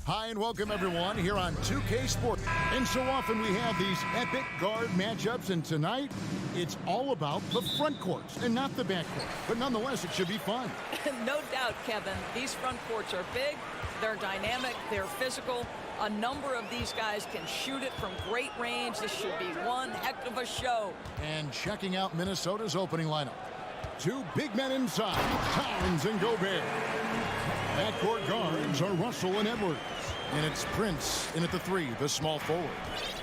Hi and welcome everyone here on 2K Sports. And so often we have these epic guard matchups, and tonight it's all about the front courts and not the back court. But nonetheless, it should be fun. No doubt, Kevin. These front courts are big, they're dynamic, they're physical. A number of these guys can shoot it from great range. This should be one heck of a show. And checking out Minnesota's opening lineup. Two big men inside, Horens and Gobert. Backcourt guards are Russell and Edwards. And it's Prince in at the three, the small forward.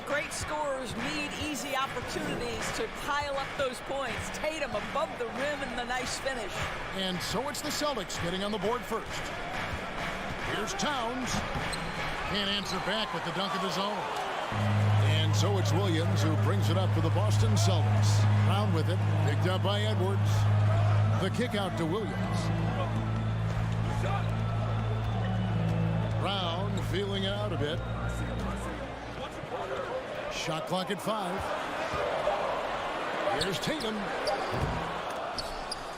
Great scorers need easy opportunities to pile up those points. Tatum above the rim and the nice finish. And so it's the Celtics getting on the board first. Here's Towns. Can't answer back with the dunk of his own. And so it's Williams who brings it up for the Boston Celtics. Brown with it, picked up by Edwards. The kick out to Williams. Brown feeling it out a bit. Shot clock at 5. Here's Tatum.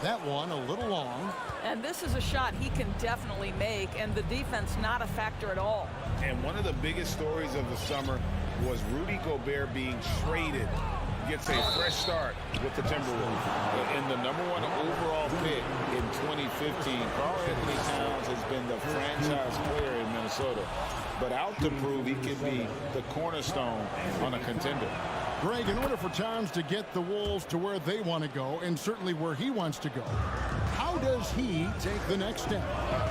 That one a little long. And this is a shot he can definitely make, and the defense not a factor at all. And one of the biggest stories of the summer was Rudy Gobert being traded. Gets a fresh start with the Timberwolves. In the #1 overall pick in 2015, Karl-Anthony Towns has been the franchise player in Minnesota. But out to prove he can be the cornerstone on a contender. Greg, in order for Towns to get the Wolves to where they want to go, and certainly where he wants to go, how does he take the next step?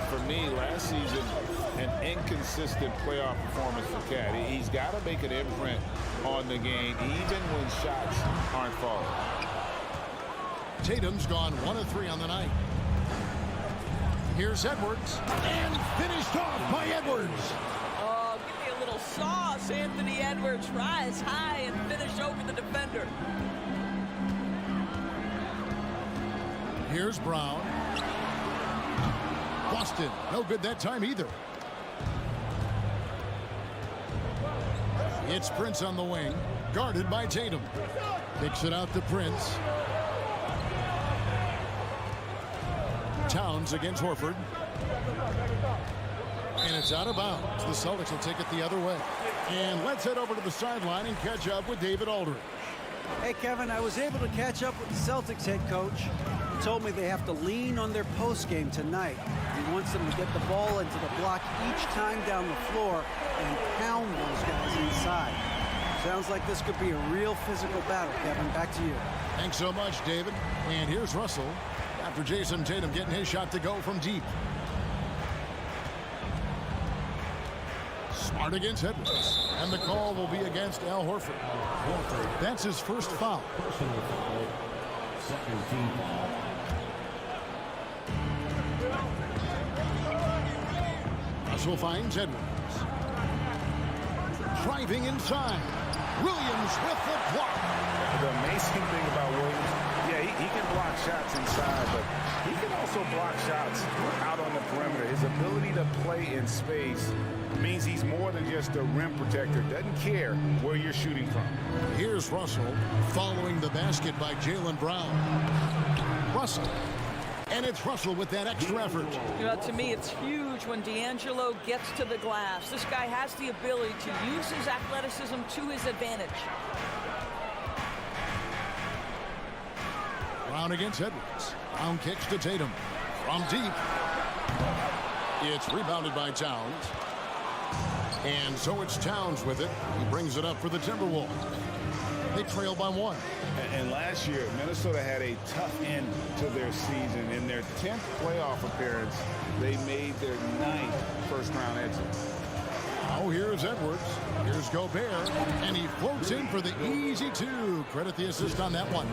For me, last season, an inconsistent playoff performance for Cat. He's got to make an imprint on the game, even when shots aren't falling. Tatum's gone 1 of 3 on the night. Here's Edwards, and finished off by Edwards. Oh, give me a little sauce, Anthony Edwards. Rise high and finish over the defender. Here's Brown. Boston, no good that time either. It's Prince on the wing, guarded by Tatum. Kicks it out to Prince. Towns against Horford. And it's out of bounds. The Celtics will take it the other way. And let's head over to the sideline and catch up with David Aldridge. Hey, Kevin, I was able to catch up with the Celtics head coach. He told me they have to lean on their post game tonight. He wants them to get the ball into the block each time down the floor and pound those guys inside. Sounds like this could be a real physical battle, Kevin. Back to you. Thanks so much, David. And here's Russell after Jason Tatum getting his shot to go from deep. Smart against Edwards. And the call will be against Al Horford. That's his first foul. Second team foul. Russell finds Edwards. Driving inside. Williams with the block. The amazing thing about Williams, yeah, he can block shots inside, but he can also block shots out on the perimeter. His ability to play in space means he's more than just a rim protector. Doesn't care where you're shooting from. Here's Russell following the basket by Jaylen Brown. Russell. And it's Russell with that extra effort. You know, to me, it's huge when D'Angelo gets to the glass. This guy has the ability to use his athleticism to his advantage. Brown against Edwards. Brown kicks to Tatum. From deep. It's rebounded by Towns. And so it's Towns with it. He brings it up for the Timberwolves. They trail by 1. And last year, Minnesota had a tough end to their season. In their 10th playoff appearance, they made their 9th first-round exit. Now here's Edwards. Here's Gobert. And he floats in for the easy 2. Credit the assist on that one.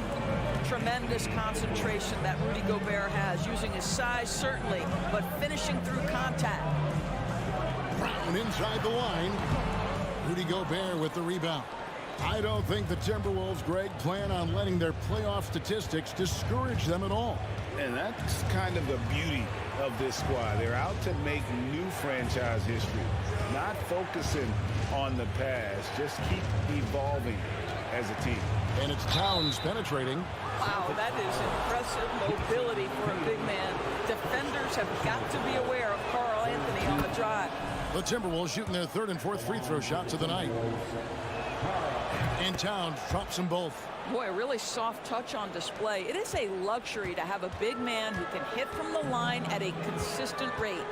Tremendous concentration that Rudy Gobert has, using his size, certainly, but finishing through contact. Brown inside the line. Rudy Gobert with the rebound. I don't think the Timberwolves, Greg, plan on letting their playoff statistics discourage them at all. And that's kind of the beauty of this squad. They're out to make new franchise history, not focusing on the past. Just keep evolving as a team. And it's Towns penetrating. Wow, that is impressive mobility for a big man. Defenders have got to be aware of Karl-Anthony on the drive. The Timberwolves shooting their third and fourth free throw shots of the night. And Towns drops them both. Boy, a really soft touch on display. It is a luxury to have a big man who can hit from the line at a consistent rate.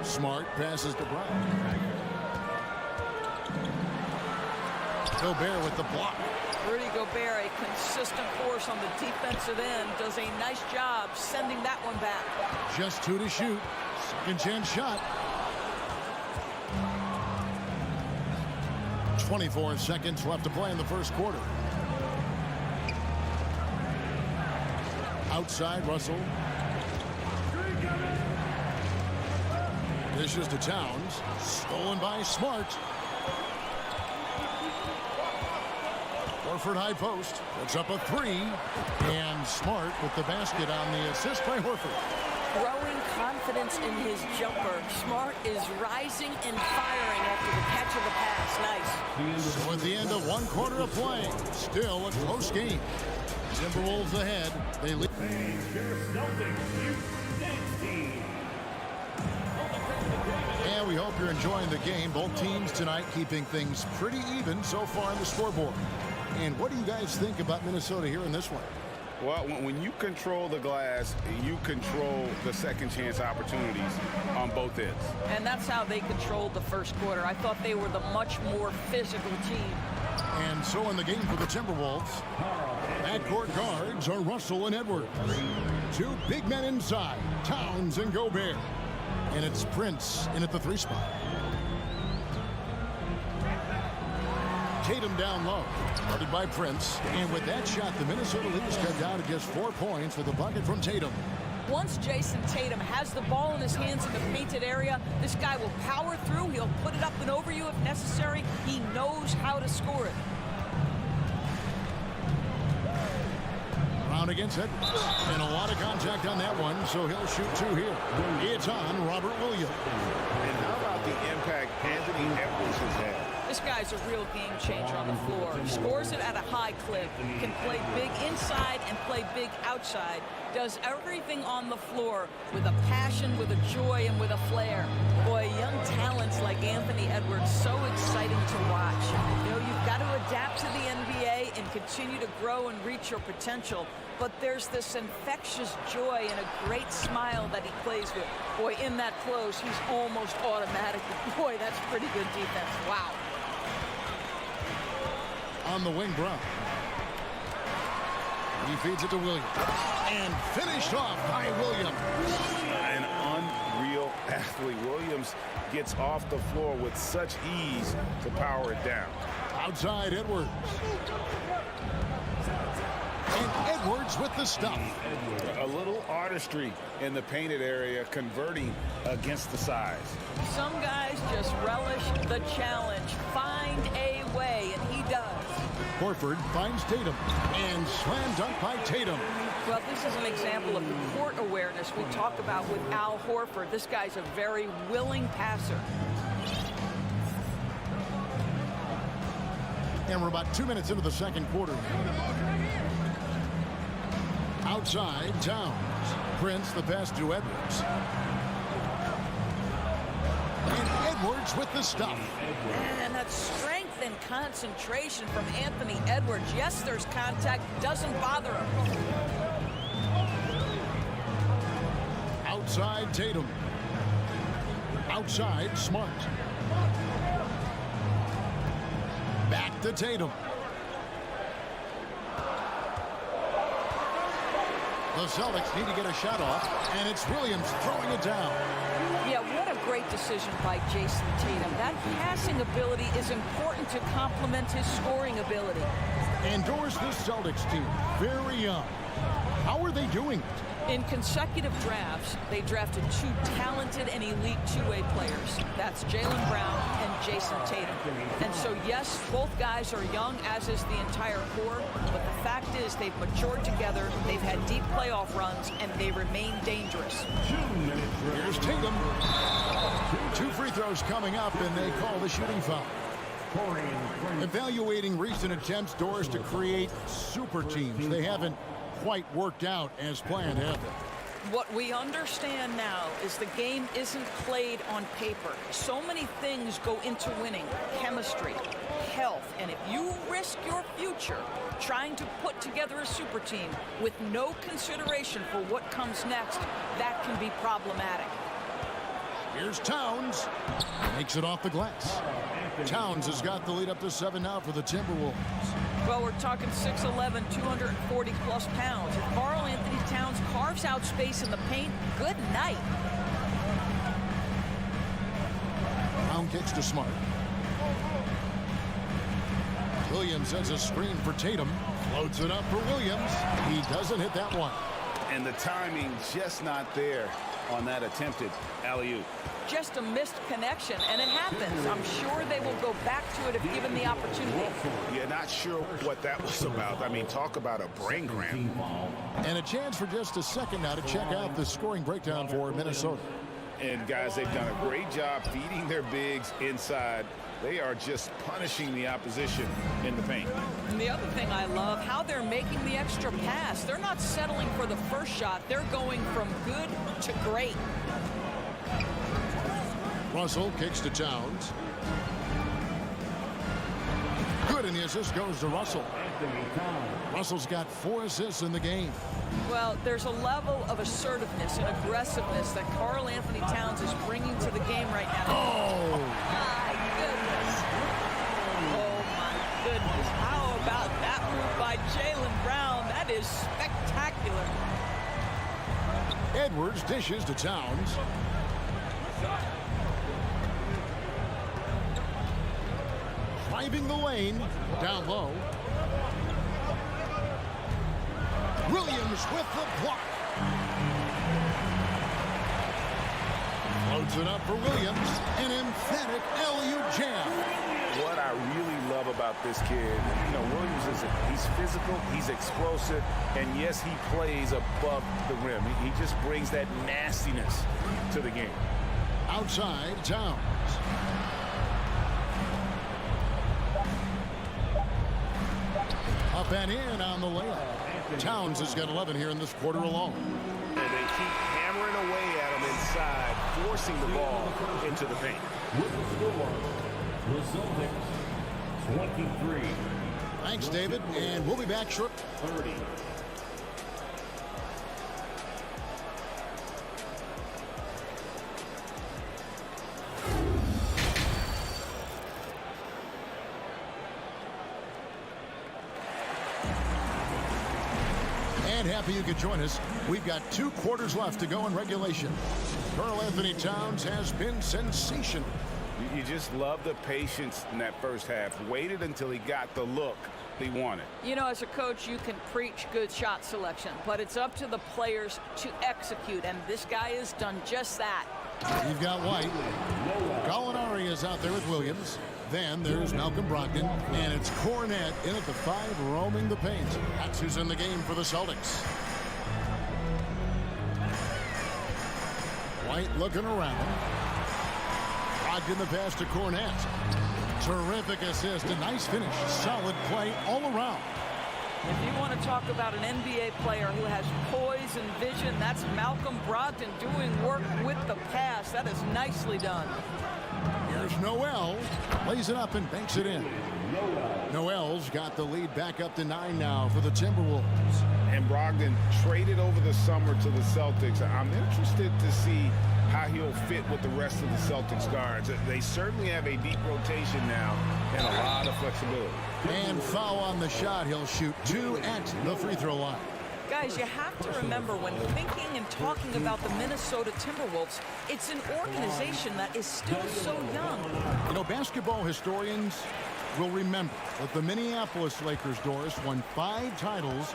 Smart passes to Brown. Gobert with the block. Rudy Gobert, a consistent force on the defensive end, does a nice job sending that one back. Just 2 to shoot. Second chance shot. 24 seconds left to play in the first quarter. Outside, Russell. Dishes to Towns. Stolen by Smart. Horford high post. Puts up a 3. And Smart with the basket on the assist by Horford. Growing confidence in his jumper. Smart is rising and firing after the catch of the pass. Nice. So at the end of one quarter of play, still a close game. Timberwolves ahead. They lead. And we hope you're enjoying the game. Both teams tonight keeping things pretty even so far on the scoreboard. And what do you guys think about Minnesota here in this one? Well, when you control the glass, you control the second chance opportunities on both ends. And that's how they controlled the first quarter. I thought they were the much more physical team. And so in the game for the Timberwolves, backcourt guards are Russell and Edwards. 2 big men inside, Towns and Gobert. And it's Prince in at the 3 spot. Tatum down low, guarded by Prince. And with that shot, the Minnesota leaders cut down to just 4 points with a bucket from Tatum. Once Jason Tatum has the ball in his hands in the painted area, this guy will power through. He'll put it up and over you if necessary. He knows how to score it. Brown against Edwards. And a lot of contact on that one, so he'll shoot 2 here. It's on Robert Williams. And how about the impact Anthony Edwards has had? This guy's a real game changer on the floor. He scores it at a high clip, can play big inside and play big outside, does everything on the floor with a passion, with a joy, and with a flair. Boy, young talents like Anthony Edwards, so exciting to watch. You know, you've got to adapt to the NBA and continue to grow and reach your potential. But there's this infectious joy and a great smile that he plays with. Boy, in that close, he's almost automatic. Boy, that's pretty good defense. Wow. On the wing, Brown. He feeds it to Williams. And finished off by Williams. An unreal athlete. Williams gets off the floor with such ease to power it down. Outside, Edwards. And Edwards with the stuff. A little artistry in the painted area, converting against the size. Some guys just relish the challenge. Find a way, and he does. Horford finds Tatum. And slam dunk by Tatum. Well, this is an example of the court awareness we talk about with Al Horford. This guy's a very willing passer. And we're about 2 minutes into the second quarter. Outside, Towns. Prince, the pass to Edwards. And Edwards with the stuff. And that strength and concentration from Anthony Edwards. Yes, there's contact. Doesn't bother him. Outside, Tatum. Outside, Smart. Back to Tatum. The Celtics need to get a shot off, and it's Williams throwing it down. Yeah, what a great decision by Jason Tatum. That passing ability is important to complement his scoring ability. Endorse the Celtics team. Very young. How are they doing it? In consecutive drafts, they drafted 2 talented and elite two-way players. That's Jaylen Brown and Jason Tatum. And so, yes, both guys are young, as is the entire core. But the fact is they've matured together, they've had deep playoff runs, and they remain dangerous. Here's Tatum. 2 free throws coming up, and they call the shooting foul. Evaluating recent attempts, Doris, to create super teams. They haven't quite worked out as planned, have they? What we understand now is the game isn't played on paper. So many things go into winning: chemistry, health, and if you risk your future trying to put together a super team with no consideration for what comes next, that can be problematic. Here's Towns. Makes it off the glass. Towns has got the lead up to 7 now for the Timberwolves. Well, we're talking 6'11", 240-plus pounds. If Karl Anthony Towns carves out space in the paint, good night. Brown kicks to Smart. Williams has a screen for Tatum. Floats it up for Williams. He doesn't hit that one. And the timing just not there on that attempted alley-oop. Just a missed connection, and it happens. I'm sure they will go back to it if given the opportunity. Yeah, not sure what that was about. I mean, talk about a brain cramp. And a chance for just a second now to check out the scoring breakdown for Minnesota. And guys, they've done a great job feeding their bigs inside. They are just punishing the opposition in the paint. And the other thing I love, how they're making the extra pass. They're not settling for the first shot. They're going from good to great. Russell kicks to Towns. Good, and the assist goes to Russell. Russell's got 4 assists in the game. Well, there's a level of assertiveness and aggressiveness that Karl Anthony Towns is bringing to the game right now. Oh! My goodness. Oh, my goodness. How about that move by Jaylen Brown? That is spectacular. Edwards dishes to Towns. Driving the lane, down low. Williams with the block. Floats it up for Williams. An emphatic LU jam. What I really love about this kid, Williams he's physical, he's explosive, and yes, he plays above the rim. He just brings that nastiness to the game. Outside, Towns. Up and in on the layup. Towns has got 11 here in this quarter alone. And they keep hammering away at him inside, forcing the ball into the paint. With the score, the Celtics 23. Thanks, David, and we'll be back short. 30. And happy you could join us. We've got 2 quarters left to go in regulation. Karl Anthony Towns has been sensational. You just love the patience in that first half. Waited until he got the look he wanted. As a coach, you can preach good shot selection, but it's up to the players to execute, and this guy has done just that. You've got White. Gallinari is out there with Williams. Then there's Malcolm Brogdon, and it's Cornette in at the 5, roaming the paint. That's who's in the game for the Celtics. White looking around. Brogdon the pass to Cornette. Terrific assist, a nice finish. Solid play all around. If you want to talk about an NBA player who has poise and vision, that's Malcolm Brogdon doing work with the pass. That is nicely done. Here's Noel. Lays it up and banks it in. Noel's got the lead back up to 9 now for the Timberwolves. And Brogdon traded over the summer to the Celtics. I'm interested to see how he'll fit with the rest of the Celtics guards. They certainly have a deep rotation now and a lot of flexibility. And foul on the shot. He'll shoot 2 at the free throw line. Guys, you have to remember when thinking and talking about the Minnesota Timberwolves, it's an organization that is still so young. Basketball historians will remember that the Minneapolis Lakers, Doris, won 5 titles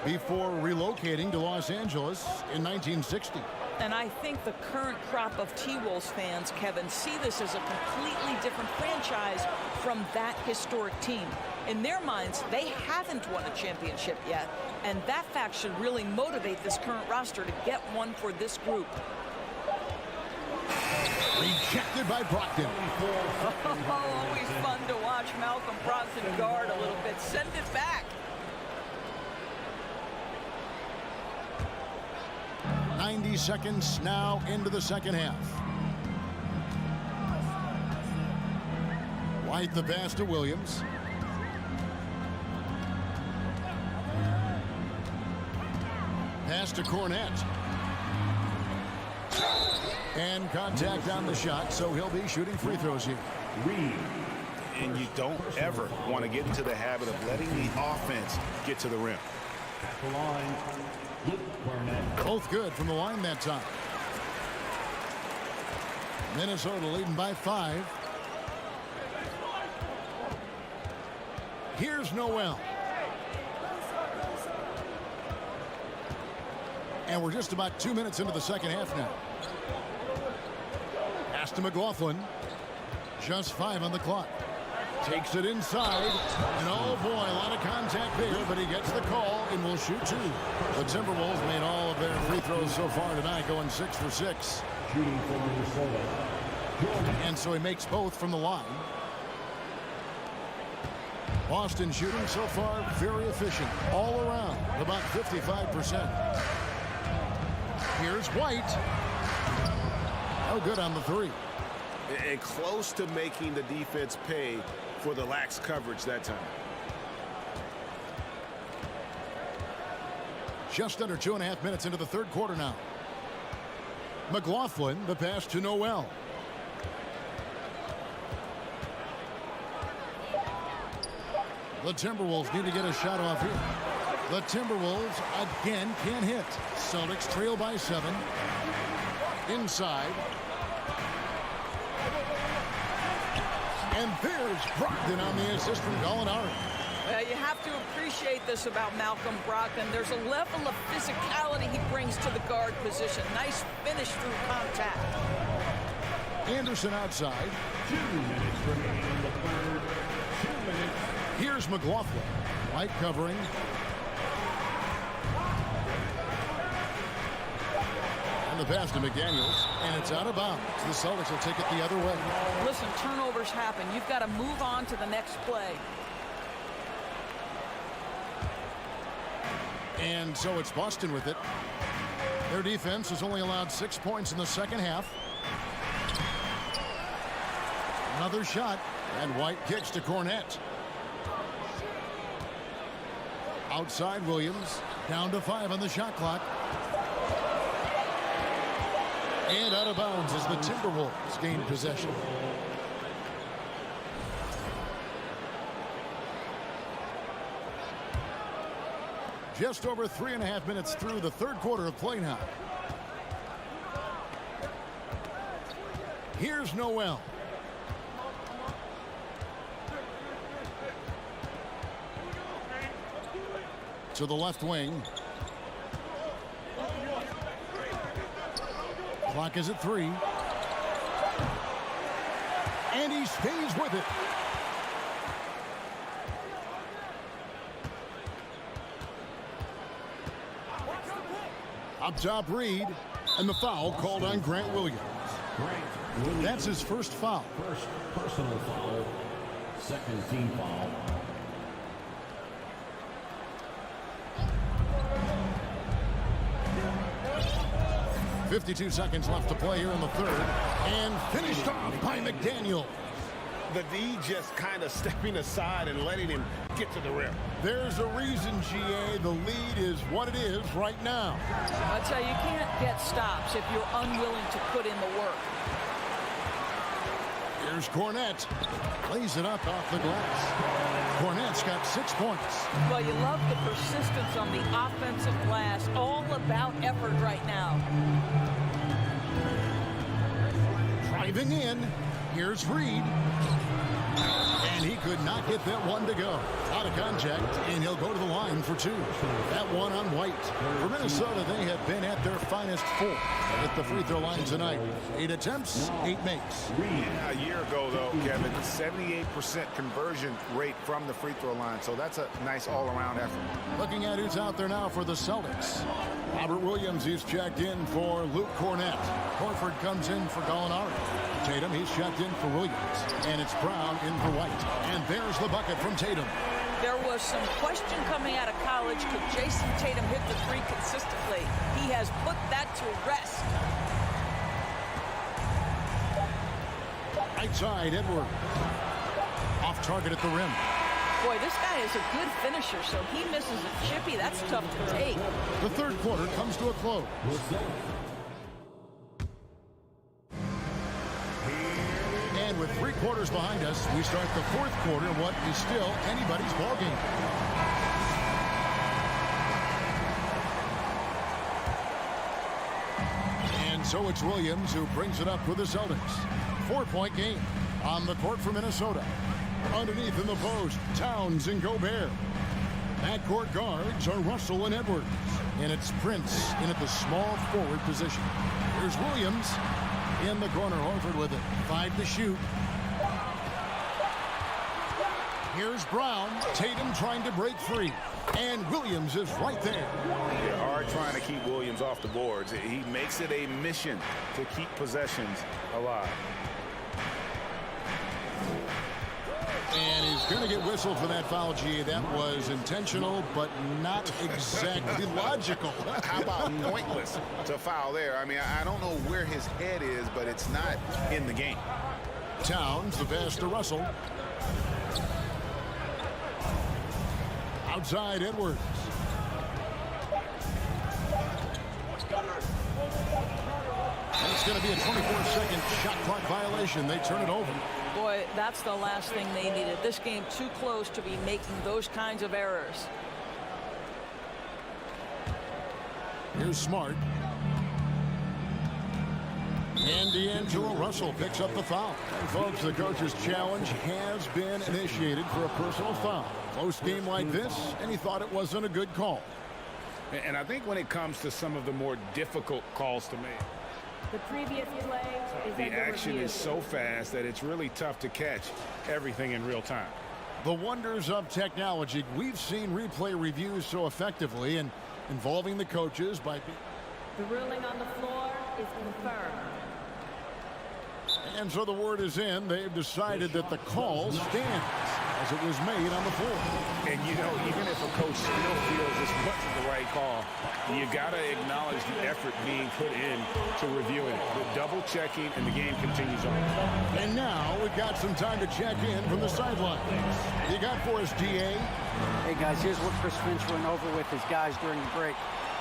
before relocating to Los Angeles in 1960. And I think the current crop of T-Wolves fans, Kevin, see this as a completely different franchise from that historic team. In their minds, they haven't won a championship yet, and that fact should really motivate this current roster to get one for this group. Rejected by Brogdon. Always fun to watch Malcolm Brogdon guard a little bit. Send it back. 90 seconds now into the second half. White the pass to Williams. Pass to Cornette. And contact on the shot, so he'll be shooting free throws here. And you don't ever want to get into the habit of letting the offense get to the rim. At the line, Luke Cornette. Both good from the line that time. Minnesota leading by 5. Here's Noel. And we're just about 2 minutes into the second half now. Pass to McLaughlin. Just 5 on the clock. Takes it inside. And oh boy, a lot of contact there, but he gets the call and will shoot 2. The Timberwolves made all of their free throws so far tonight, going 6 for 6. Shooting for Minnesota. And so he makes both from the line. Boston shooting so far very efficient all around, about 55%. Here's White. Oh, good on the 3. And close to making the defense pay for the lax coverage that time. Just under 2.5 minutes into the third quarter now. McLaughlin, the pass to Noel. The Timberwolves need to get a shot off here. The Timberwolves again can't hit. Celtics trail by 7. Inside. And there's Brogdon on the assist from Gallinari. Well, you have to appreciate this about Malcolm Brogdon. There's a level of physicality he brings to the guard position. Nice finish through contact. Anderson outside. 2 minutes remaining in the third. 2 minutes. Here's McLaughlin. White covering. And the pass to McDaniels. And it's out of bounds. The Celtics will take it the other way. Listen, turnovers happen. You've got to move on to the next play. And so it's Boston with it. Their defense has only allowed 6 points in the second half. Another shot. And White kicks to Cornette. Outside Williams. Down to 5 on the shot clock. And out of bounds as the Timberwolves gain possession. Just over 3.5 minutes through the third quarter of play now. Here's Noel. To the left wing. Clock is at 3. And he stays with it. Up top, Reed. And the foul called on Grant Williams. That's his first foul. First personal foul. Second team foul. 52 seconds left to play here in the third. And finished off by McDaniel. The D just kind of stepping aside and letting him get to the rim. There's a reason, GA, the lead is what it is right now. I tell you, you can't get stops if you're unwilling to put in the work. Here's Cornette. Lays it up off the glass. Cornette's got 6 points. Well, you love the persistence on the offensive glass. All about effort right now. Driving in. Here's Reed. And he could not get that one to go. Out of contact, and he'll go to the line for 2. That one on White. For Minnesota, they have been at their finest 4 at the free throw line tonight. 8 attempts, 8 makes. Yeah, a year ago, though, Kevin, 78% conversion rate from the free throw line. So that's a nice all-around effort. Looking at who's out there now for the Celtics. Robert Williams, he's checked in for Luke Cornette. Horford comes in for Gallinari. Tatum, he's checked in for Williams. And it's Brown in for White. And there's the bucket from Tatum. There was some question coming out of college. Could Jason Tatum hit the three consistently? He has put that to rest. Right side, Edwards. Off target at the rim. Boy, this guy is a good finisher, so he misses a chippy. That's tough to take. The third quarter comes to a close. And with 3 quarters behind us, we start the fourth quarter, what is still anybody's ballgame. And so it's Williams who brings it up for the Celtics. 4-point game on the court for Minnesota. Underneath in the post, Towns and Gobert. Backcourt guards are Russell and Edwards. And it's Prince in at the small forward position. Here's Williams. In the corner, Horford with it. 5 to shoot. Here's Brown. Tatum trying to break free. And Williams is right there. They're hard trying to keep Williams off the boards. He makes it a mission to keep possessions alive. And he's going to get whistled for that foul, G. That was intentional, but not exactly logical. How about pointless to foul there? I mean, I don't know where his head is, but it's not in the game. Towns, the pass to Russell. Outside, Edwards. And it's going to be a 24-second shot clock violation. They turn it over. Boy, that's the last thing they needed. This game too close to be making those kinds of errors. Here's Smart. And D'Angelo Russell picks up the foul. And folks, the coach's challenge has been initiated for a personal foul. Close game like this, and he thought it wasn't a good call. And I think when it comes to some of the more difficult calls to make, the previous play is the action is so fast that it's really tough to catch everything in real time. The wonders of technology. We've seen replay reviews so effectively and involving the coaches by... The ruling on the floor is confirmed. And so the word is in. They've decided that the call stands as it was made on the floor. And, you know, even if a coach still feels this wasn't the right call, you got to acknowledge the effort being put in to reviewing it. The double checking, and the game continues on. And now we've got some time to check in from the sideline. You got for us, DA? Hey, guys, here's what Chris Finch went over with his guys during the break.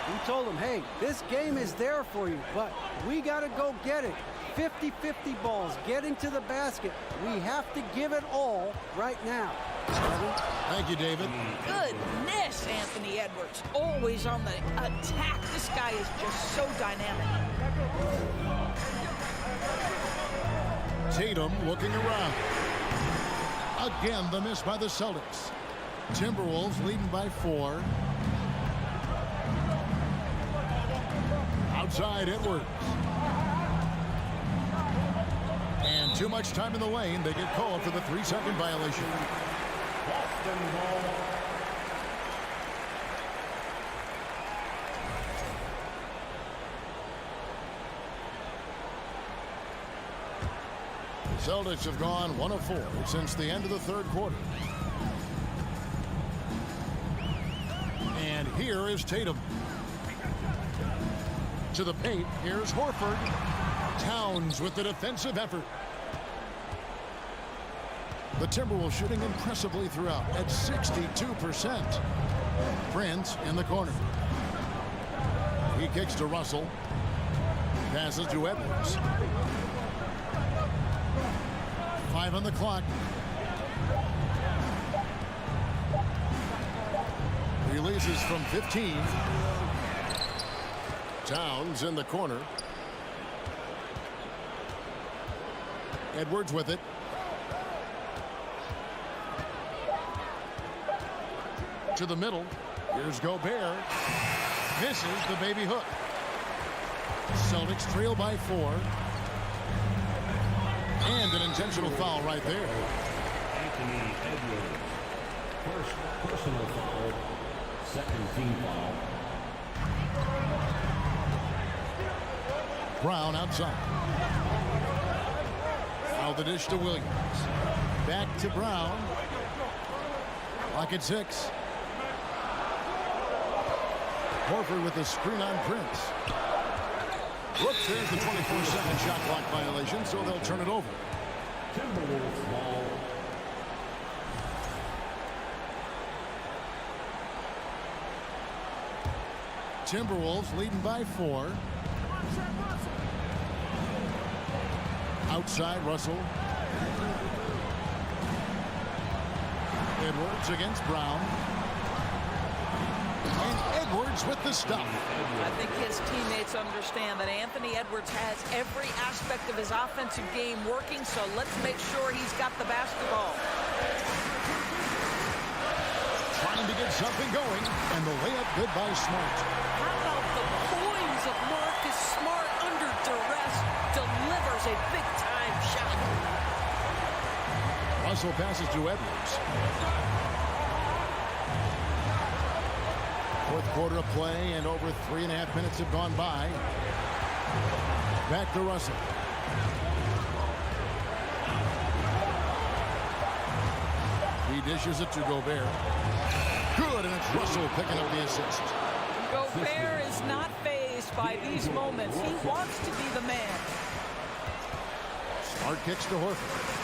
He told them, hey, this game is there for you, but we got to go get it. 50-50 balls, getting to the basket. We have to give it all right now. Thank you, David. Goodness, Anthony Edwards. Always on the attack. This guy is just so dynamic. Tatum looking around. Again, the miss by the Celtics. Timberwolves leading by 4. Outside, Edwards. And too much time in the lane. They get called for the 3-second violation. The Celtics have gone 1 of 4 since the end of the third quarter. And here is Tatum. To the paint, here's Horford. Towns with the defensive effort. The Timberwolves shooting impressively throughout at 62%. Prince in the corner. He kicks to Russell. Passes to Edwards. 5 on the clock. Releases from 15. Towns in the corner. Edwards with it. To the middle. Here's Gobert. Misses the baby hook. Celtics trail by 4. And an intentional foul right there. Anthony Edwards. First personal foul. Second team foul. Brown outside. Now the dish to Williams. Back to Brown. Clock at 6. Horford with the screen on Prince. Whoops, there's the 24-second shot clock violation, so they'll turn it over. Timberwolves ball. Timberwolves leading by 4. Outside, Russell. Edwards against Brown. And Edwards with the stop. I think his teammates understand that Anthony Edwards has every aspect of his offensive game working, so let's make sure he's got the basketball. Trying to get something going, and the layup good by Smart. How about the poise of Marcus Smart under duress? Delivers a big-time shot. Russell passes to Edwards. Fourth quarter of play, and over 3.5 minutes have gone by. Back to Russell. He dishes it to Gobert. Good, and it's Russell picking up the assist. Gobert is not fazed by these moments. He wants to be the man. Smart kicks to Horford.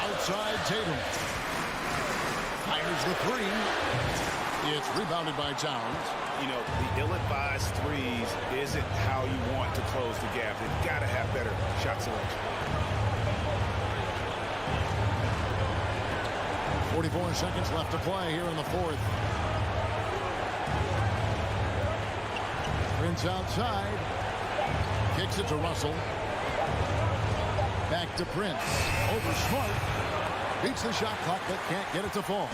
Outside Tatum. Fires the 3. It's rebounded by Towns. You know, the ill-advised threes isn't how you want to close the gap. They've got to have better shot selection. 44 seconds left to play here in the fourth. Prince outside. Kicks it to Russell. Back to Prince. Over Smart. Beats the shot clock but can't get it to fall.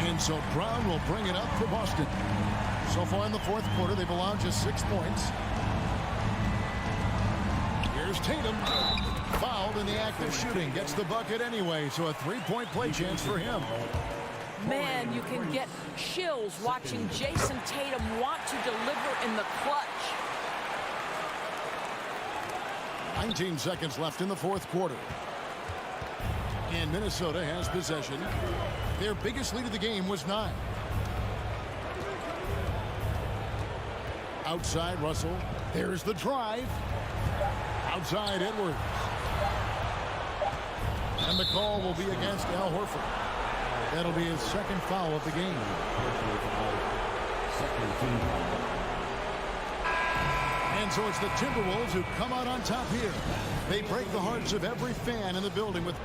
And so Brown will bring it up for Boston. So far in the fourth quarter, they've allowed just 6 points. Here's Tatum. Fouled in the act of shooting. Gets the bucket anyway, so a 3-point play chance for him. Man, you can get chills watching Jason Tatum want to deliver in the clutch. 19 seconds left in the fourth quarter. And Minnesota has possession. Their biggest lead of the game was 9. Outside Russell. There's the drive. Outside Edwards. And the call will be against Al Horford. That'll be his second foul of the game. And so it's the Timberwolves who come out on top here. They break the hearts of every fan in the building with...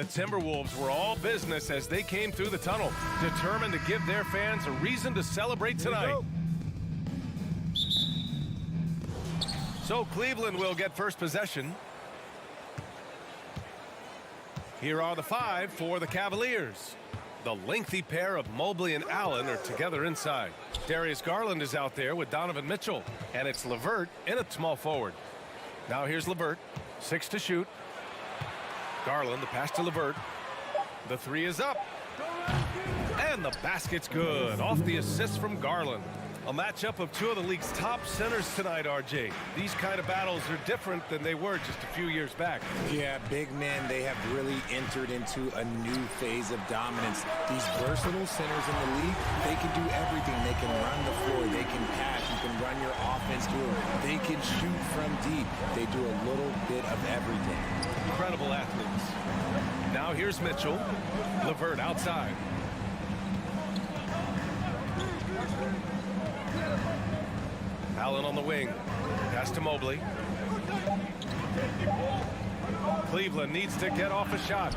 The Timberwolves were all business as they came through the tunnel, determined to give their fans a reason to celebrate tonight. So Cleveland will get first possession. Here are the 5 for the Cavaliers. The lengthy pair of Mobley and Allen are together inside. Darius Garland is out there with Donovan Mitchell, and it's LeVert in at small forward. Now here's LeVert, 6 to shoot. Garland, the pass to LeVert. The 3 is up. And the basket's good. Off the assist from Garland. A matchup of 2 of the league's top centers tonight, RJ. These kind of battles are different than they were just a few years back. Yeah, big men, they have really entered into a new phase of dominance. These versatile centers in the league, they can do everything. They can run the floor, they can pass, you can run your offense through it. They can shoot from deep. They do a little bit of everything. Incredible athletes. Now here's Mitchell. LeVert outside. Allen on the wing. Pass to Mobley. Cleveland needs to get off a shot.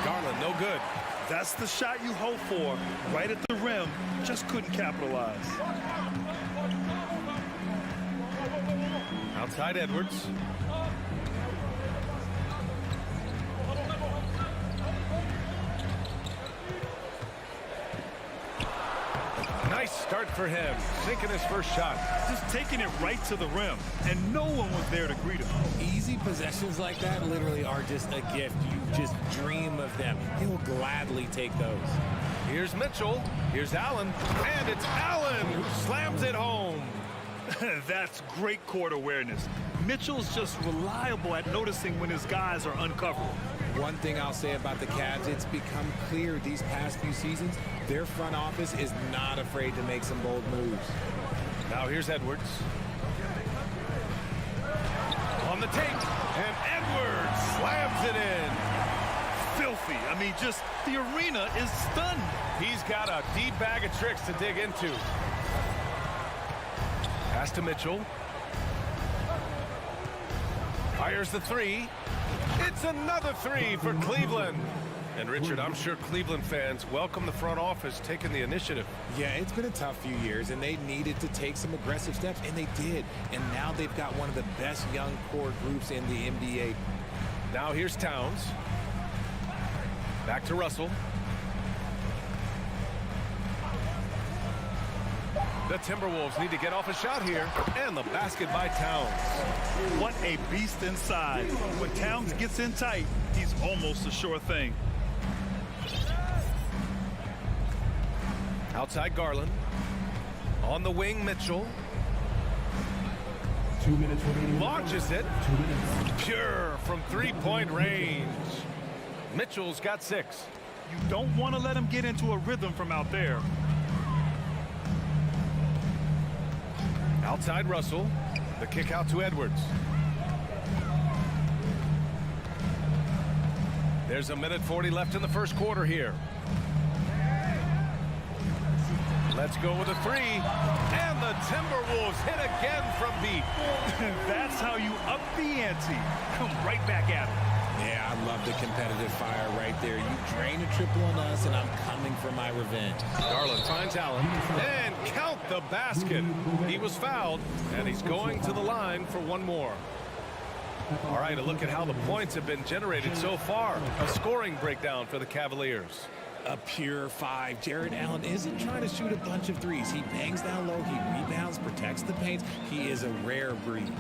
Garland, no good. That's the shot you hope for. Right at the rim. Just couldn't capitalize. Outside Edwards. Nice start for him, sinking his first shot. Just taking it right to the rim, and no one was there to greet him. Easy possessions like that literally are just a gift. You just dream of them. He'll gladly take those. Here's Mitchell. Here's Allen. And it's Allen who slams it home. That's great court awareness. Mitchell's just reliable at noticing when his guys are uncovered. One thing I'll say about the Cavs, it's become clear these past few seasons, their front office is not afraid to make some bold moves. Now here's Edwards. On the take, and Edwards slams it in. Filthy. I mean, just the arena is stunned. He's got a deep bag of tricks to dig into. Pass to Mitchell. Fires the 3. It's another 3 for Cleveland. And Richard, I'm sure Cleveland fans welcome the front office taking the initiative. Yeah, it's been a tough few years, and they needed to take some aggressive steps, and they did. And now they've got one of the best young core groups in the NBA. Now here's Towns. Back to Russell. The Timberwolves need to get off a shot here, and the basket by Towns. What a beast inside. When Towns gets in tight, he's almost a sure thing. Outside Garland. On the wing, Mitchell. 2 minutes remaining. Launches it. 2 minutes. Pure from three-point range. Mitchell's got 6. You don't want to let him get into a rhythm from out there. Outside Russell. The kick out to Edwards. There's a minute 40 left in the first quarter here. Let's go with a 3. And the Timberwolves hit again from deep. That's how you up the ante. Come right back at him. Yeah, I love the competitive fire right there. You drain a triple on us, and I'm coming for my revenge. Garland finds Allen. And count the basket. He was fouled, and he's going to the line for one more. All right, a look at how the points have been generated so far. A scoring breakdown for the Cavaliers. A pure 5. Jared Allen isn't trying to shoot a bunch of threes. He bangs down low. He rebounds, protects the paint. He is a rare breed.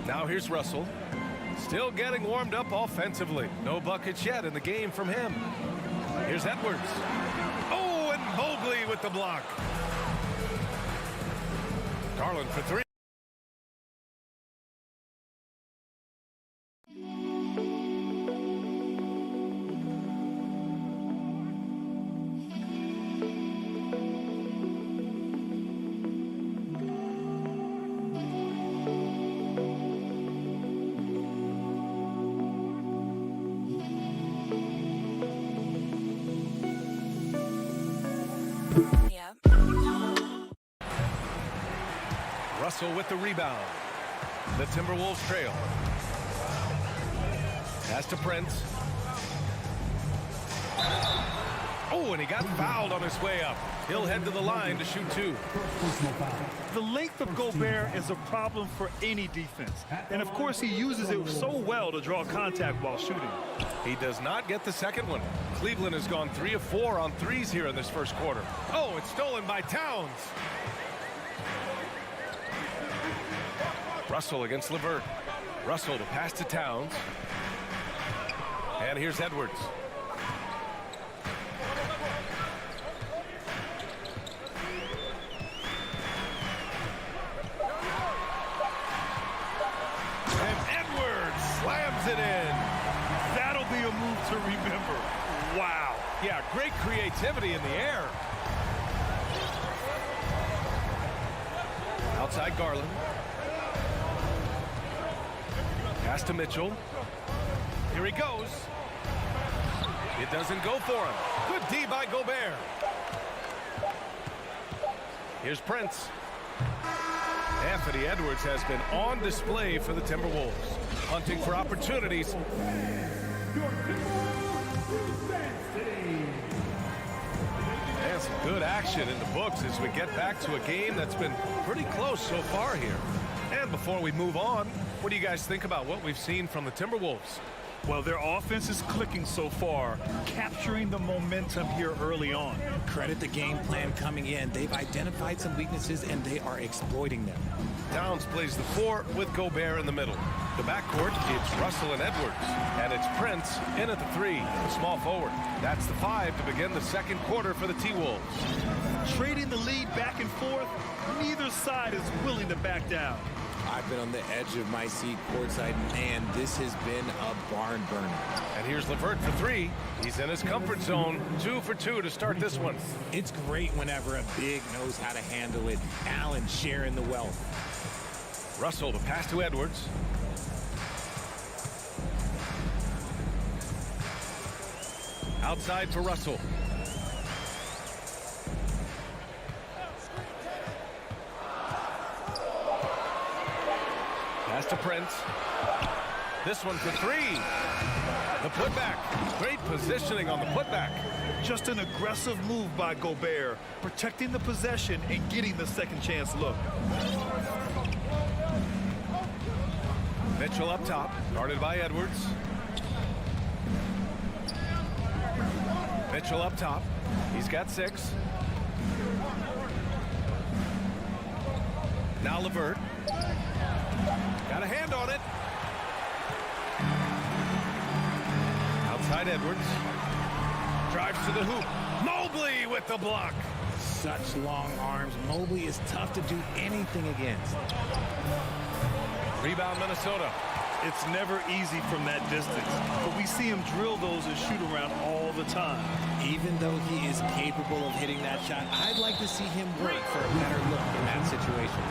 Now here's Russell. Still getting warmed up offensively. No buckets yet in the game from him. Here's Edwards. Oh, and Mobley with the block. Garland for 3. Russell with the rebound. The Timberwolves trail. Pass to Prince. Oh, and he got fouled on his way up. He'll head to the line to shoot 2. The length of Gobert is a problem for any defense. And, of course, he uses it so well to draw contact while shooting. He does not get the second one. Cleveland has gone 3 of 4 on threes here in this first quarter. Oh, it's stolen by Towns. Russell against LeVert. Russell to pass to Towns. And here's Edwards. And Edwards slams it in. That'll be a move to remember. Wow. Yeah, great creativity in the air. Outside Garland. Pass to Mitchell. Here he goes. It doesn't go for him. Good D by Gobert. Here's Prince. Anthony Edwards has been on display for the Timberwolves. Hunting for opportunities. And some good action in the books as we get back to a game that's been pretty close so far here. And before we move on, what do you guys think about what we've seen from the Timberwolves? Well, their offense is clicking so far, capturing the momentum here early on. Credit the game plan coming in. They've identified some weaknesses, and they are exploiting them. Towns plays the 4 with Gobert in the middle. The backcourt, it's Russell and Edwards. And it's Prince in at the 3, the small forward. That's the 5 to begin the second quarter for the T-Wolves. Trading the lead back and forth, neither side is willing to back down. I've been on the edge of my seat courtside, and this has been a barn burner. And here's LeVert for 3. He's in his comfort zone. 2 for 2 to start this one. It's great whenever a big knows how to handle it. Allen sharing the wealth. Russell to pass to Edwards. Outside for Russell. Pass to Prince. This one for 3. The putback. Great positioning on the putback. Just an aggressive move by Gobert, protecting the possession and getting the second chance look. Mitchell up top, guarded by Edwards. Mitchell up top. He's got 6. Now LeVert. Got a hand on it. Outside Edwards. Drives to the hoop. Mobley with the block. Such long arms. Mobley is tough to do anything against. Rebound Minnesota. It's never easy from that distance, but we see him drill those and shoot around all the time. Even though he is capable of hitting that shot, I'd like to see him work for a better look in that situation.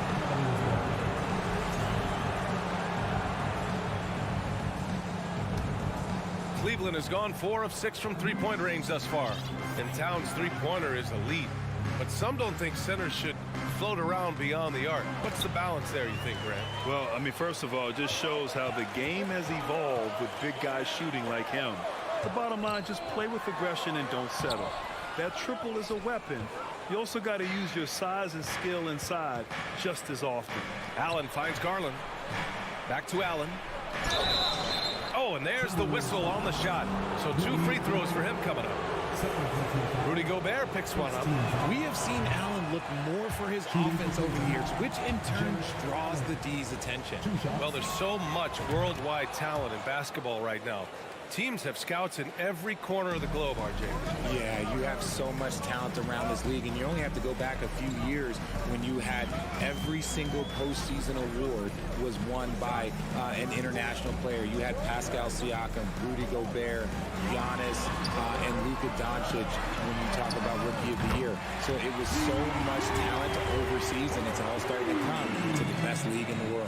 Cleveland has gone 4 of 6 from three-point range thus far. And Towns' three-pointer is elite. But some don't think centers should float around beyond the arc. What's the balance there, you think, Grant? Well, I mean, first of all, it just shows how the game has evolved with big guys shooting like him. The bottom line, just play with aggression and don't settle. That triple is a weapon. You also got to use your size and skill inside just as often. Allen finds Garland. Back to Allen. Oh, and there's the whistle on the shot. So 2 free throws for him coming up. Rudy Gobert picks one up. We have seen Allen look more for his offense over the years, which in turn draws the D's attention. Well, there's so much worldwide talent in basketball right now. Teams have scouts in every corner of the globe, RJ. Yeah, you have so much talent around this league, and you only have to go back a few years when you had every single postseason award was won by an international player. You had Pascal Siakam, Rudy Gobert, Giannis, and Luka Doncic when you talk about Rookie of the Year. So it was so much talent overseas, and it's all starting to come to the best league in the world.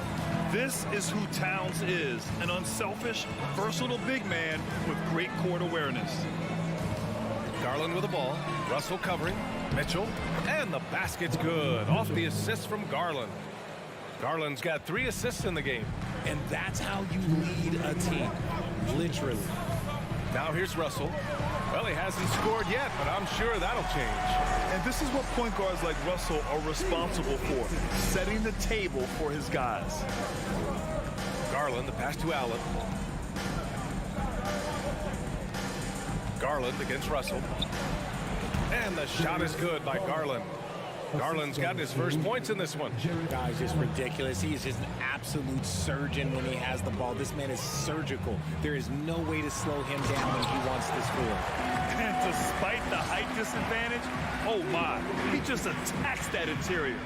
This is who Towns is, an unselfish, versatile big man with great court awareness. Garland with the ball. Russell covering. Mitchell. And the basket's good. Off the assist from Garland. Garland's got 3 assists in the game. And that's how you lead a team, literally. Now here's Russell. Well, he hasn't scored yet, but I'm sure that'll change. And this is what point guards like Russell are responsible for, setting the table for his guys. Garland, the pass to Allen. Garland against Russell. And the shot is good by Garland. Garland's got his first points in this one. Guy's just ridiculous. He's just an absolute surgeon when he has the ball. This man is surgical. There is no way to slow him down when he wants to score. And despite the height disadvantage, oh my, he just attacks that interior.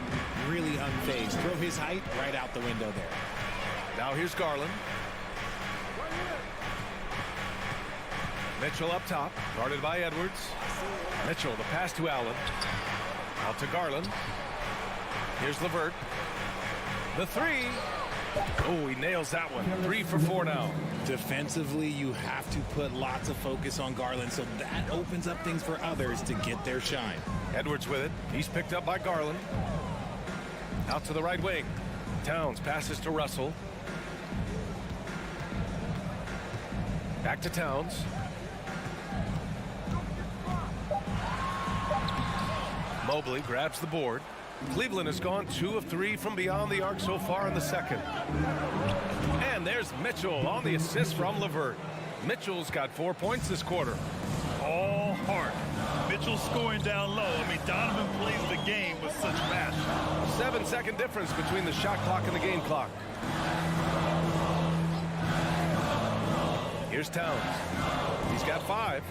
Really unfazed. Throw his height right out the window there. Now here's Garland. Mitchell up top, guarded by Edwards. Mitchell, the pass to Allen. Out to Garland. Here's LeVert. The three. Oh, he nails that one. 3 for 4 now. Defensively, you have to put lots of focus on Garland, so that opens up things for others to get their shine. Edwards with it. He's picked up by Garland. Out to the right wing. Towns passes to Russell. Back to Towns. Mobley grabs the board. Cleveland has gone 2 of 3 from beyond the arc so far in the second. And there's Mitchell on the assist from LeVert. Mitchell's got 4 points this quarter. All heart. Mitchell scoring down low. I mean, Donovan plays the game with such passion. 7-second difference between the shot clock and the game clock. Here's Towns. He's got 5.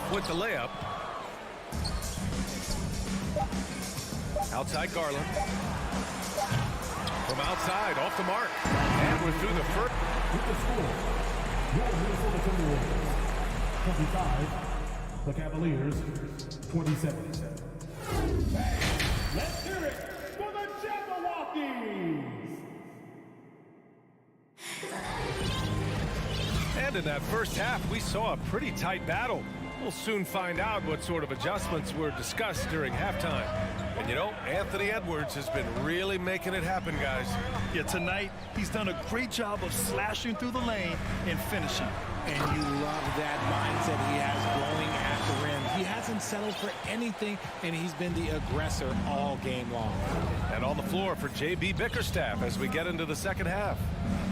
With the layup. Outside Garland. From outside, off the mark. And we're through the first. With the score, your Minnesota Timberwolves 25, the Cavaliers 27. Let's hear it for the Jabberwockies! And in that first half, we saw a pretty tight battle. We'll soon find out what sort of adjustments were discussed during halftime. And you know, Anthony Edwards has been really making it happen, guys. Yeah, tonight, he's done a great job of slashing through the lane and finishing. And you love that mindset he has going at the rim. He hasn't settled for anything, and he's been the aggressor all game long. And on the floor for J.B. Bickerstaff as we get into the second half.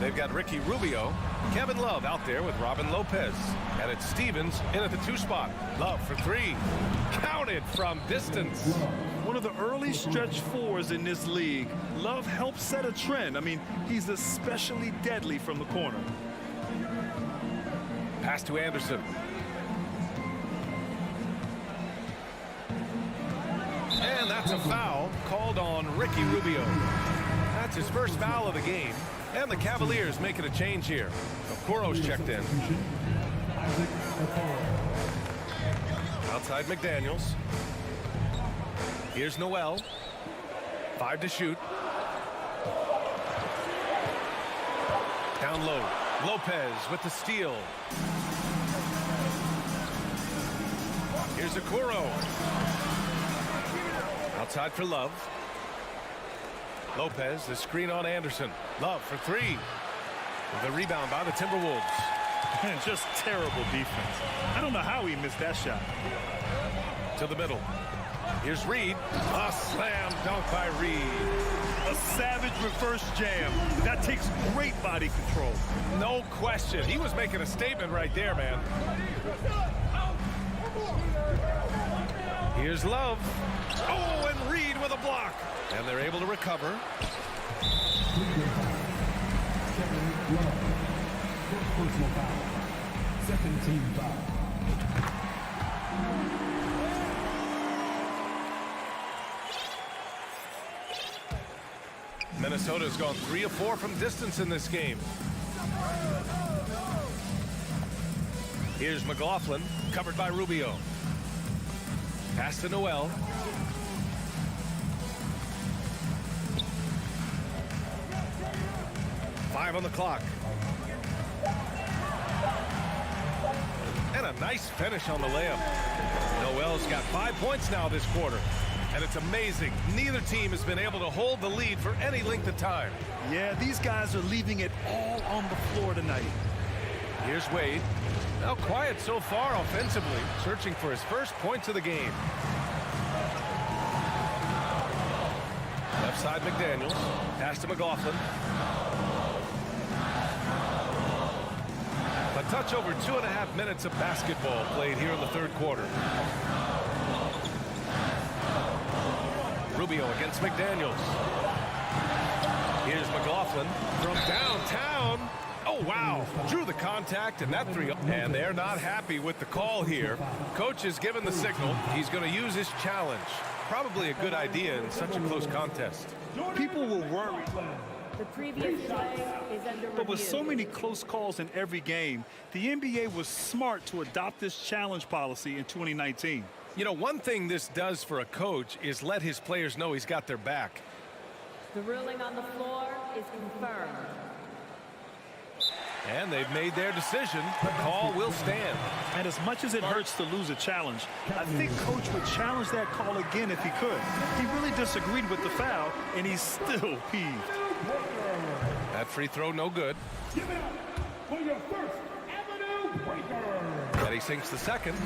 They've got Ricky Rubio, Kevin Love out there with Robin Lopez. And it's Stevens in at the 2 spot. Love for 3. Counted from distance. One of the early stretch 4s in this league. Love helps set a trend. I mean, he's especially deadly from the corner. Pass to Anderson. And that's a foul called on Ricky Rubio. That's his first foul of the game. And the Cavaliers making a change here. Okoro's checked in. Outside McDaniels. Here's Noel. 5 to shoot. Down low. Lopez with the steal. Here's Okoro. Outside for Love. Lopez, the screen on Anderson. Love for 3. The rebound by the Timberwolves. And just terrible defense. I don't know how he missed that shot. To the middle. Here's Reed. A slam dunk by Reed. A savage reverse jam. That takes great body control. No question. He was making a statement right there, man. Here's Love. Oh, and Reed with a block. And they're able to recover. Kevin Love, first personal foul, second team foul. Minnesota's gone 3 of 4 from distance in this game. Here's McLaughlin, covered by Rubio. Pass to Noel. Five on the clock. And a nice finish on the layup. Noel's got 5 points now this quarter. And it's amazing. Neither team has been able to hold the lead for any length of time. Yeah, these guys are leaving it all on the floor tonight. Here's Wade. Now quiet so far offensively, searching for his first points of the game. Left side McDaniels. Pass to McLaughlin. A touch over 2.5 minutes of basketball played here in the third quarter. Rubio against McDaniels. Here's McLaughlin from downtown. Oh, wow. Drew the contact, and that three. And they're not happy with the call here. Coach has given the signal. He's going to use his challenge. Probably a good idea in such a close contest. People will worry. The previous play is under But with review. so many close calls in every game, the NBA was smart to adopt this challenge policy in 2019. You know, one thing this does for a coach is let his players know he's got their back. The ruling on the floor is confirmed. And they've made their decision. The call will stand. And as much as it hurts to lose a challenge, I think Coach would challenge that call again if he could. He really disagreed with the foul, and he's still peeved. That free throw no good. Give it up for your first Avenue breaker. And he sinks the second.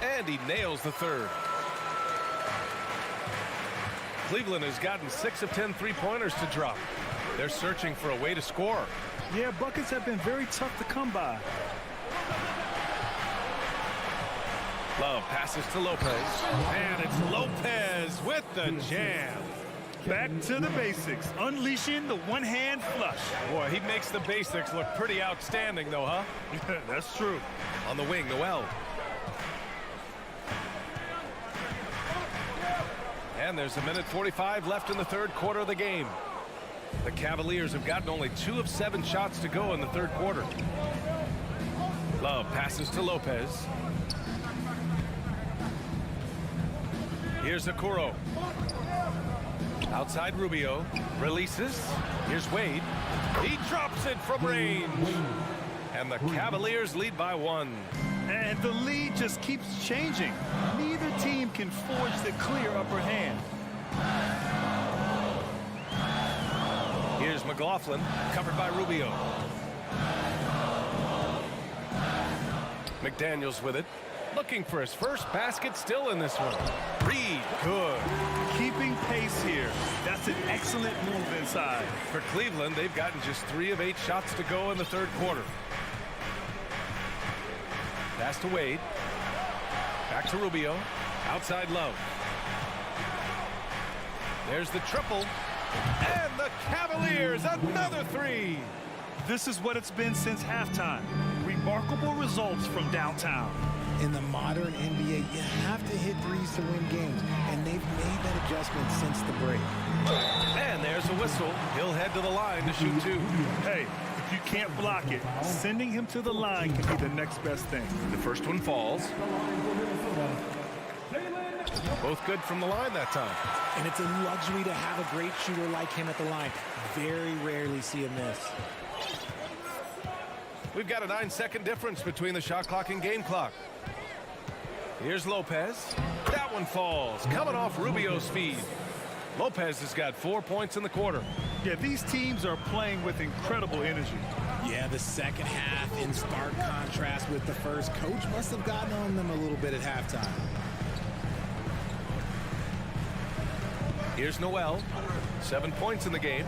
And he nails the third. Cleveland has gotten 6 of 10 three-pointers to drop. They're searching for a way to score. Yeah, buckets have been very tough to come by. Love passes to Lopez. And it's Lopez with the jam. Back to the basics, unleashing the one-hand flush. Boy, he makes the basics look pretty outstanding, though, huh? That's true. On the wing, Noel. And there's 1:45 left in the third quarter of the game. The Cavaliers have gotten only 2 of 7 shots to go in the third quarter. Love passes to Lopez. Here's Okoro. Outside Rubio. Releases. Here's Wade. He drops it from range. And the Cavaliers lead by 1. And the lead just keeps changing. Neither team can forge the clear upper hand. Here's McLaughlin, covered by Rubio. McDaniels with it. Looking for his first basket still in this one. Reed, good. Keeping pace here. That's an excellent move inside. For Cleveland, they've gotten just 3 of 8 shots to go in the third quarter. Pass to Wade. Back to Rubio. Outside Love. There's the triple. And the Cavaliers, another 3. This is what it's been since halftime. Remarkable results from downtown. In the modern NBA, you have to hit threes to win games, and they've made that adjustment since the break. And there's a whistle. He'll head to the line to shoot 2. Hey, if you can't block it, sending him to the line can be the next best thing. The first one falls. Both good from the line that time. And it's a luxury to have a great shooter like him at the line. Very rarely see a miss. We've got a 9-second difference between the shot clock and game clock. Here's Lopez. That one falls, coming off Rubio's feed. Lopez has got 4 points in the quarter. Yeah, these teams are playing with incredible energy. Yeah, the second half in stark contrast with the first. Coach must have gotten on them a little bit at halftime. Here's Noel. 7 points in the game.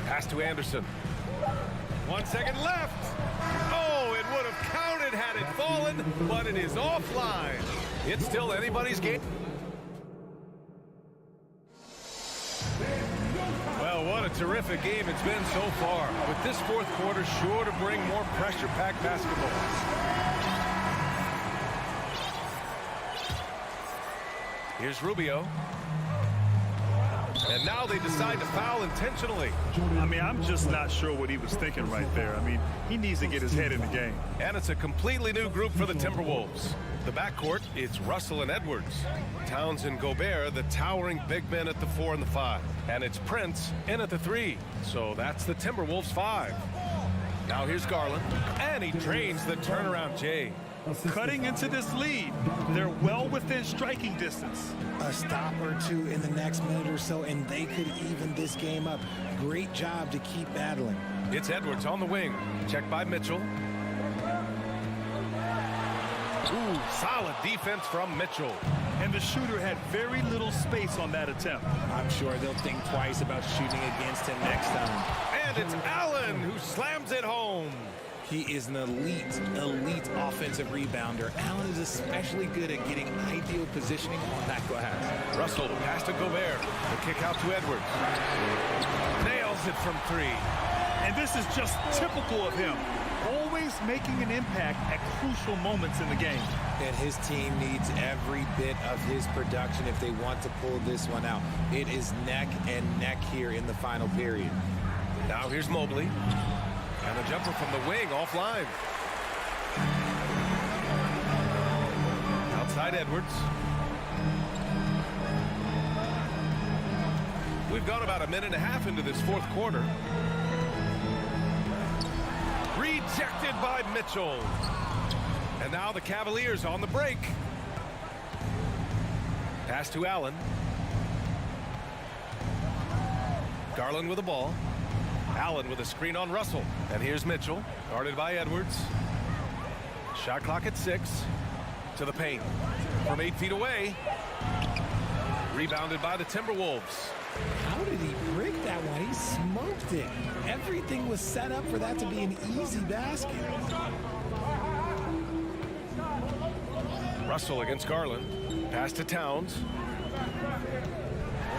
Pass to Anderson. 1 second left. Oh, it would have counted had it fallen, but it is offline. It's still anybody's game. Well, what a terrific game it's been so far. With this fourth quarter sure to bring more pressure-packed basketball. Here's Rubio. And now they decide to foul intentionally. I mean, I'm just not sure what he was thinking right there. I mean, he needs to get his head in the game. And it's a completely new group for the Timberwolves. The backcourt, it's Russell and Edwards. Towns and Gobert, the towering big men at the 4 and the 5. And it's Prince in at the 3. So that's the Timberwolves 5. Now here's Garland, and he drains the turnaround J. Cutting into this lead. They're well within striking distance. A stop or two in the next minute or so, and they could even this game up. Great job to keep battling. It's Edwards on the wing. Checked by Mitchell. Ooh, solid defense from Mitchell. And the shooter had very little space on that attempt. I'm sure they'll think twice about shooting against him next time. And it's Allen who slams it home. He is an elite offensive rebounder. Allen is especially good at getting ideal positioning on that glass. Russell pass to Gobert. The kick out to Edwards. Nails it from three. And this is just typical of him. Always making an impact at crucial moments in the game. And his team needs every bit of his production if they want to pull this one out. It is neck and neck here in the final period. Now here's Mobley. And a jumper from the wing offline. Outside Edwards. We've gone about a minute and a half into this fourth quarter. Rejected by Mitchell. And now the Cavaliers on the break. Pass to Allen. Garland with the ball. Allen with a screen on Russell. And here's Mitchell, guarded by Edwards. Shot clock at 6. To the paint. From 8 feet away. Rebounded by the Timberwolves. How did he break that one? He smoked it. Everything was set up for that to be an easy basket. Russell against Garland. Pass to Towns.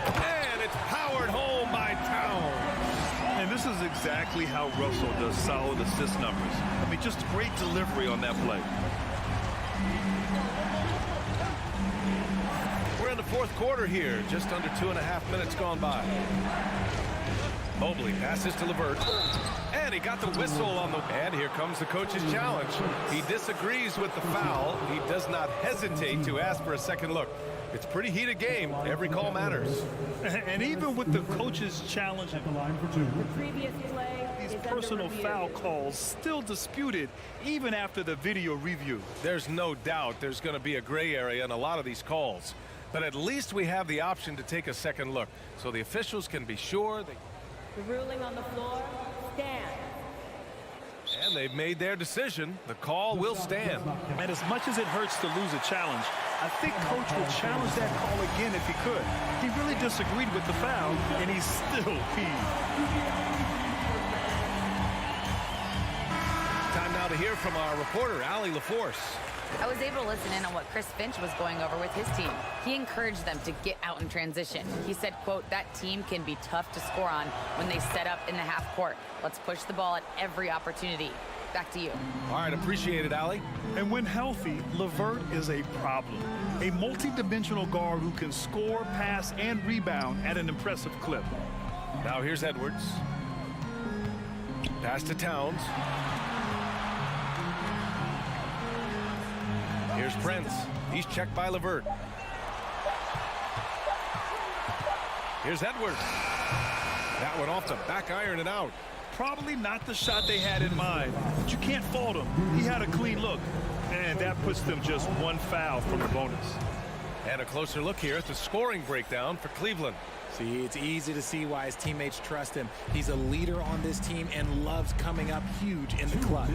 And it's powered home by Towns. And this is exactly how Russell does solid assist numbers. I mean, just great delivery on that play. We're in the fourth quarter here. Just under 2.5 minutes gone by. Mobley passes to LeVert. And he got the whistle on the... And here comes the coach's challenge. He disagrees with the foul. He does not hesitate to ask for a second look. It's a pretty heated game. Every call matters. And even with the coach's challenge, The previous play these is personal under review. foul calls still disputed even after the video review. There's no doubt there's going to be a gray area in a lot of these calls. But at least we have the option to take a second look. So the officials can be sure. The ruling on the floor stands. And they've made their decision. The call will stand. And as much as it hurts to lose a challenge, I think Coach would challenge that call again if he could. He really disagreed with the foul, and he's still peeved. Time now to hear from our reporter, Allie LaForce. I was able to listen in on what Chris Finch was going over with his team. He encouraged them to get out in transition. He said, quote, that team can be tough to score on when they set up in the half court. Let's push the ball at every opportunity. Back to you. All right, appreciate it, Allie. And when healthy, LeVert is a problem. A multi-dimensional guard who can score, pass, and rebound at an impressive clip. Now here's Edwards. Pass to Towns. Here's Prince. He's checked by LeVert. Here's Edwards. That one off the back iron and out. Probably not the shot they had in mind, but you can't fault him. He had a clean look, and that puts them just one foul from the bonus. And a closer look here at the scoring breakdown for Cleveland. See, it's easy to see why his teammates trust him. He's a leader on this team and loves coming up huge in the clutch.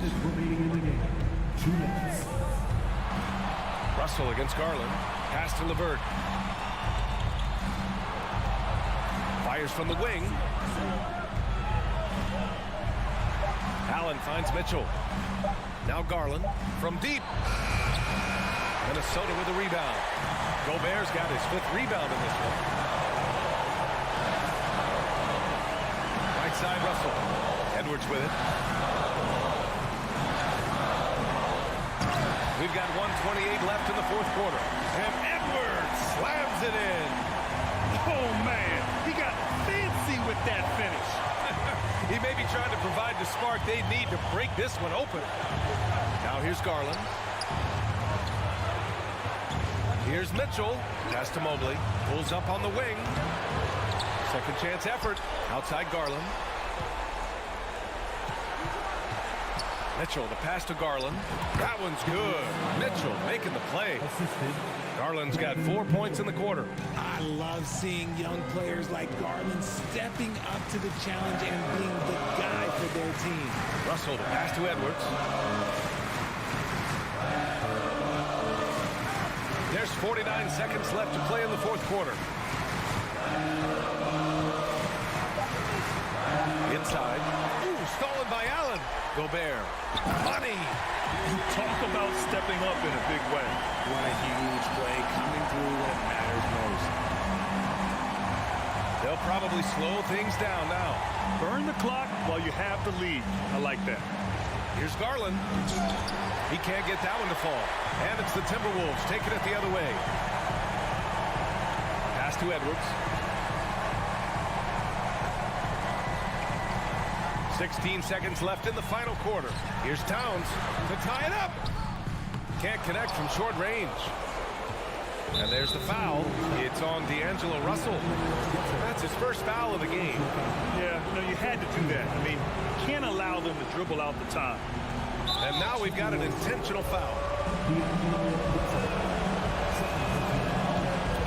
Russell against Garland. Pass to LeVert. Fires from the wing. Allen finds Mitchell. Now Garland from deep. Minnesota with a rebound. Gobert's got his 5th rebound in this one. Right side Russell. Edwards with it. We've got 1:28 left in the fourth quarter. And Edwards slams it in. Oh, man, he got fancy with that finish. He may be trying to provide the spark they need to break this one open. Now here's Garland. Here's Mitchell. Pass to Mobley. Pulls up on the wing. Second chance effort. Outside Garland. Mitchell, the pass to Garland. That one's good. Mitchell making the play. Garland's got 4 points in the quarter. I love seeing young players like Garland stepping up to the challenge and being the guy for their team. Russell, the pass to Edwards. There's 49 seconds left to play in the fourth quarter. Inside. Ooh, stolen by Allen. Gobert. Money. Talk about stepping up in a big way. What a huge play, coming through when it matters most. They'll probably slow things down now. Burn the clock while you have the lead. I like that. Here's Garland. He can't get that one to fall. And it's the Timberwolves taking it the other way. Pass to Edwards. 16 seconds left in the final quarter. Here's Towns to tie it up. Can't connect from short range. And there's the foul. It's on D'Angelo Russell. That's his first foul of the game. Yeah, you had to do that. I mean, you can't allow them to dribble out the time. And now we've got an intentional foul.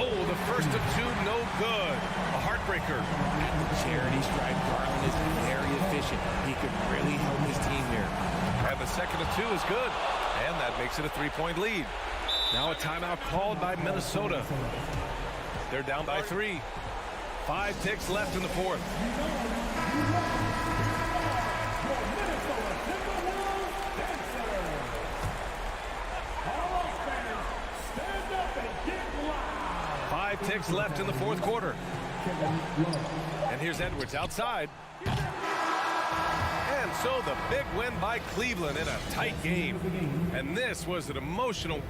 Oh, the first of two, no good. A heartbreaker. At the charity stripe, Garland is very efficient. He could really help his team here. And the second of two is good. And that makes it a 3-point lead. Now a timeout called by Minnesota. They're down by 3. 5 ticks left in the fourth. Five ticks left in the fourth quarter. And here's Edwards outside. And so the big win by Cleveland in a tight game. And this was an emotional...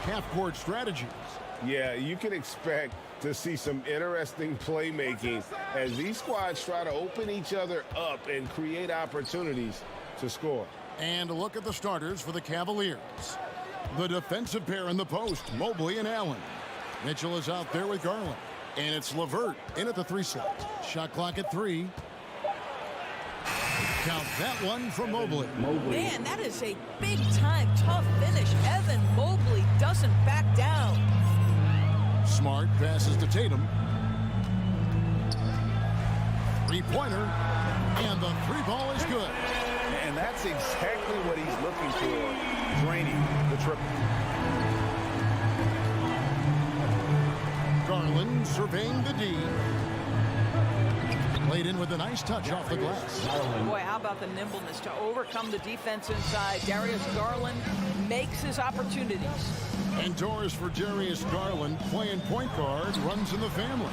Half-court strategies. Yeah, you can expect to see some interesting playmaking as these squads try to open each other up and create opportunities to score. And a look at the starters for the Cavaliers. The defensive pair in the post, Mobley and Allen. Mitchell is out there with Garland. And it's LeVert in at the 3 slot. Shot clock at 3. Count that one from Mobley. Man, that is a big-time tough finish. Evan Mobley doesn't back down. Smart passes to Tatum. Three-pointer, and the three ball is good. And that's exactly what he's looking for, draining the triple. Garland surveying the D. Played in with a nice touch off the glass. Boy, how about the nimbleness to overcome the defense inside. Darius Garland makes his opportunities. Indoors for Darius Garland, playing point guard, runs in the family.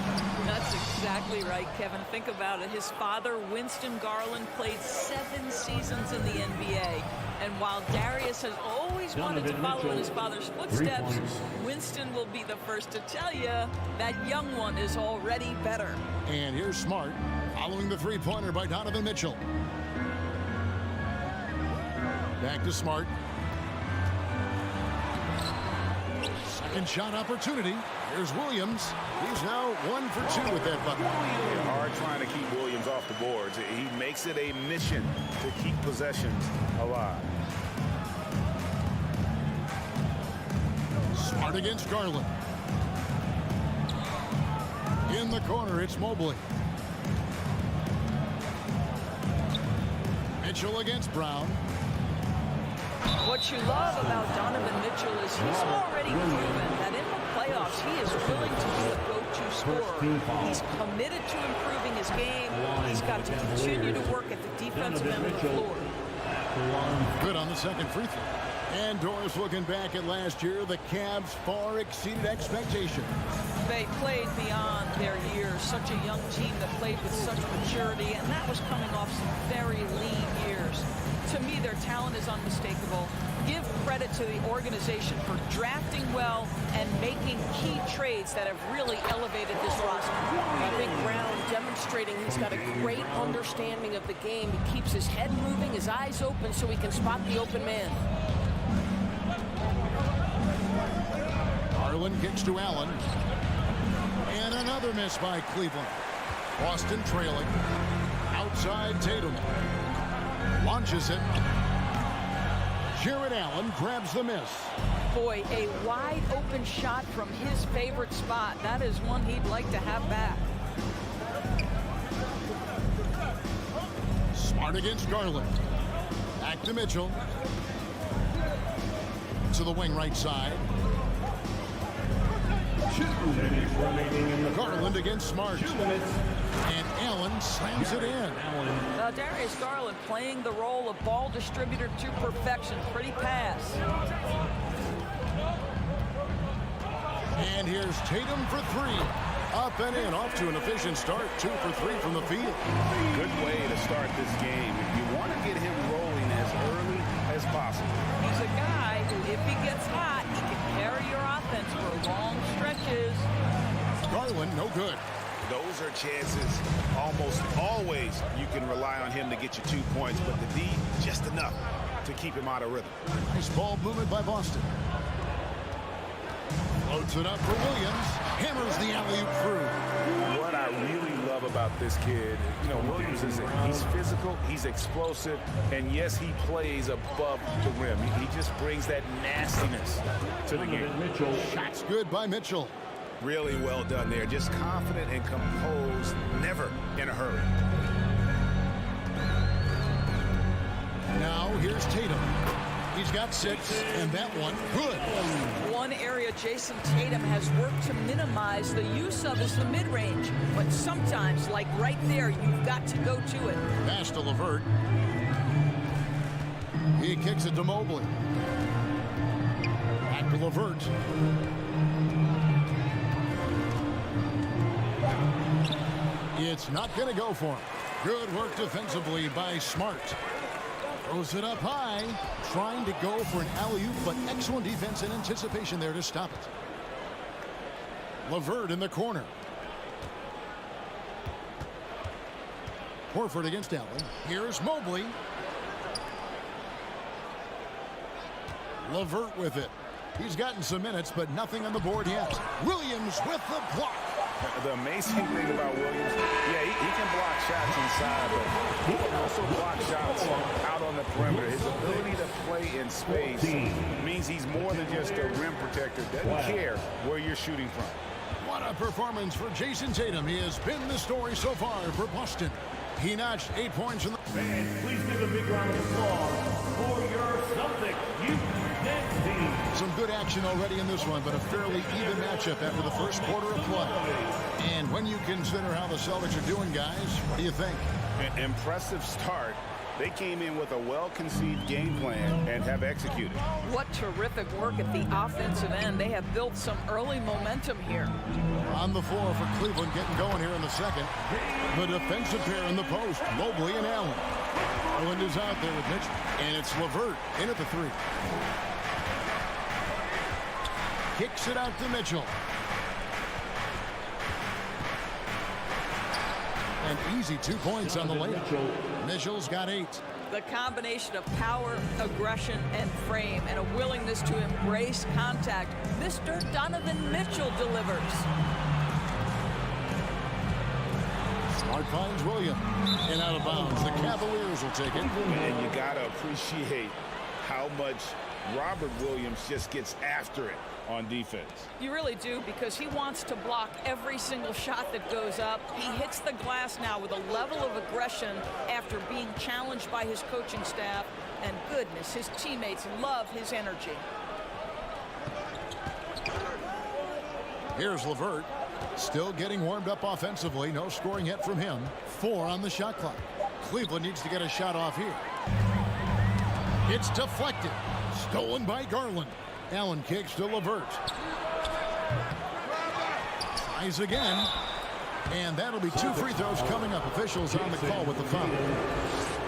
That's exactly right, Kevin. Think about it. His father, Winston Garland, played 7 seasons in the NBA. And while Darius has always wanted to follow in his father's footsteps, Winston will be the first to tell you that young one is already better. And here's Smart, following the three-pointer by Donovan Mitchell. Back to Smart. Second shot opportunity. Here's Williams. He's now 1 for 2 with that bucket. Hard trying to keep Williams off the boards. He makes it a mission to keep possessions alive. Smart against Garland. In the corner, it's Mobley. Mitchell against Brown. What you love about Donovan Mitchell is he's already proven that in the playoffs he is willing to be a go-to scorer. He's committed to improving his game. He's got to continue to work at the defensive end of the floor. Good on the second free throw. And Doris looking back at last year, the Cavs far exceeded expectations. They played beyond their years. Such a young team that played with such maturity, and that was coming off some very lean years. To me, their talent is unmistakable. Give credit to the organization for drafting well and making key trades that have really elevated this roster. I think Brown demonstrating he's got a great understanding of the game. He keeps his head moving, his eyes open so he can spot the open man. Garland kicks to Allen. And another miss by Cleveland. Boston trailing. Outside Tatum. Launches it. Jared Allen grabs the miss. Boy, a wide open shot from his favorite spot. That is one he'd like to have back. Smart against Garland. Back to Mitchell. To the wing right side. Garland against Smart. And Allen slams it in. Darius Garland playing the role of ball distributor to perfection. Pretty pass. And here's Tatum for 3. Up and in, off to an efficient start. 2 for 3 from the field. Good way to start this game. You want to get him rolling as early as possible. He's a guy who, if he gets hot, he can carry your offense for long stretches. Garland, no good. Those are chances almost always you can rely on him to get you 2 points, but the D, just enough to keep him out of rhythm. Nice ball movement by Boston. Floats it up for Williams. Hammers the alley-oop through. What I really love about this kid, Williams he's physical, he's explosive, and yes, he plays above the rim. He just brings that nastiness to the game. Shots good by Mitchell. Really well done there. Just confident and composed, never in a hurry. Now here's Tatum. He's got 6, and that one good. One area Jason Tatum has worked to minimize the use of is the mid-range. But sometimes, like right there, you've got to go to it. Pass to LeVert. He kicks it to Mobley. Back to LeVert. It's not going to go for him. Good work defensively by Smart. Throws it up high, trying to go for an alley-oop, but excellent defense and anticipation there to stop it. LeVert in the corner. Horford against Allen. Here's Mobley. LeVert with it. He's gotten some minutes, but nothing on the board yet. Williams with the block. The amazing thing about Williams, he can block shots inside, but he can also block shots out on the perimeter. His ability to play in space means he's more than just a rim protector. Doesn't care where you're shooting from. What a performance for Jason Tatum. He has been the story so far for Boston. He notched 8 points in the... Fans, please give a big round of applause for your Celtics Youth Dance Team. Some good action already in this one, but a fairly even matchup after the first quarter of play. And when you consider how the Celtics are doing, guys, what do you think? Impressive start. They came in with a well-conceived game plan and have executed. What terrific work at the offensive end. They have built some early momentum here. On the floor for Cleveland, getting going here in the second. The defensive pair in the post, Mobley and Allen. Garland is out there with Mitchell, and it's LeVert in at the 3. Kicks it out to Mitchell. An easy 2 points on the layup. Mitchell's got 8. The combination of power, aggression, and frame, and a willingness to embrace contact. Mr. Donovan Mitchell delivers. Smart finds Williams. And out of bounds. The Cavaliers will take it. And you got to appreciate how much Robert Williams just gets after it on defense. You really do, because he wants to block every single shot that goes up. He hits the glass now with a level of aggression after being challenged by his coaching staff. And goodness, his teammates love his energy. Here's LeVert. Still getting warmed up offensively. No scoring yet from him. 4 on the shot clock. Cleveland needs to get a shot off here. It's deflected. Stolen by Garland. Allen kicks to LeVert. Tries again. And that'll be 2 free throws coming up. Officials on the call with the foul.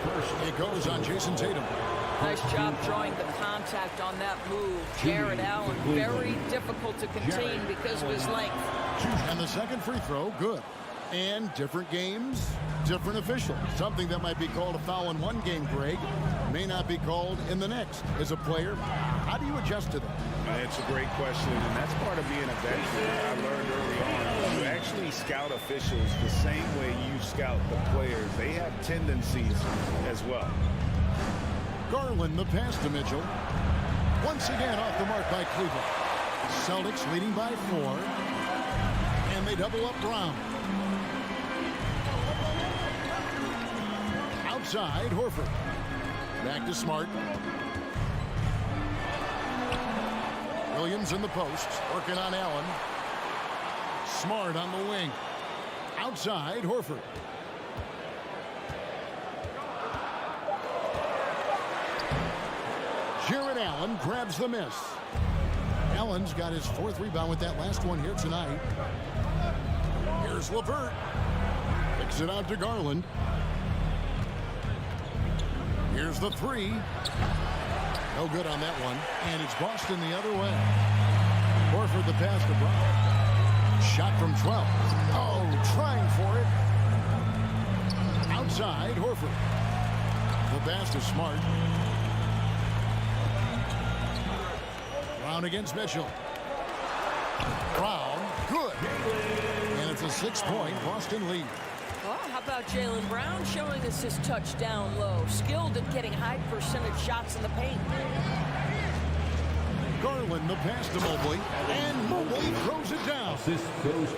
First, it goes on Jason Tatum. Nice job drawing the contact on that move. Jared Allen, very difficult to contain because of his length. And the second free throw, good. And different games, different officials. Something that might be called a foul in one game, Greg, may not be called in the next. As a player, how do you adjust to that? It's a great question, and that's part of being a veteran. I learned early on, you actually scout officials the same way you scout the players. They have tendencies as well. Garland, the pass to Mitchell. Once again off the mark by Cleveland. Celtics leading by 4. And they double up Brown. Outside, Horford. Back to Smart. Williams in the post, working on Allen. Smart on the wing. Outside, Horford. Jared Allen grabs the miss. Allen's got his 4th rebound with that last one here tonight. Here's LeVert. Kicks it out to Garland. Here's the 3. No good on that one. And it's Boston the other way. Horford the pass to Brown. Shot from 12. Oh, trying for it. Outside, Horford. The pass to Smart. Brown against Mitchell. Brown, good. And it's a 6-point Boston lead. Well, how about Jaylen Brown showing us his touchdown low? Skilled at getting high percentage shots in the paint. Garland the pass to Mobley. And Mobley throws it down.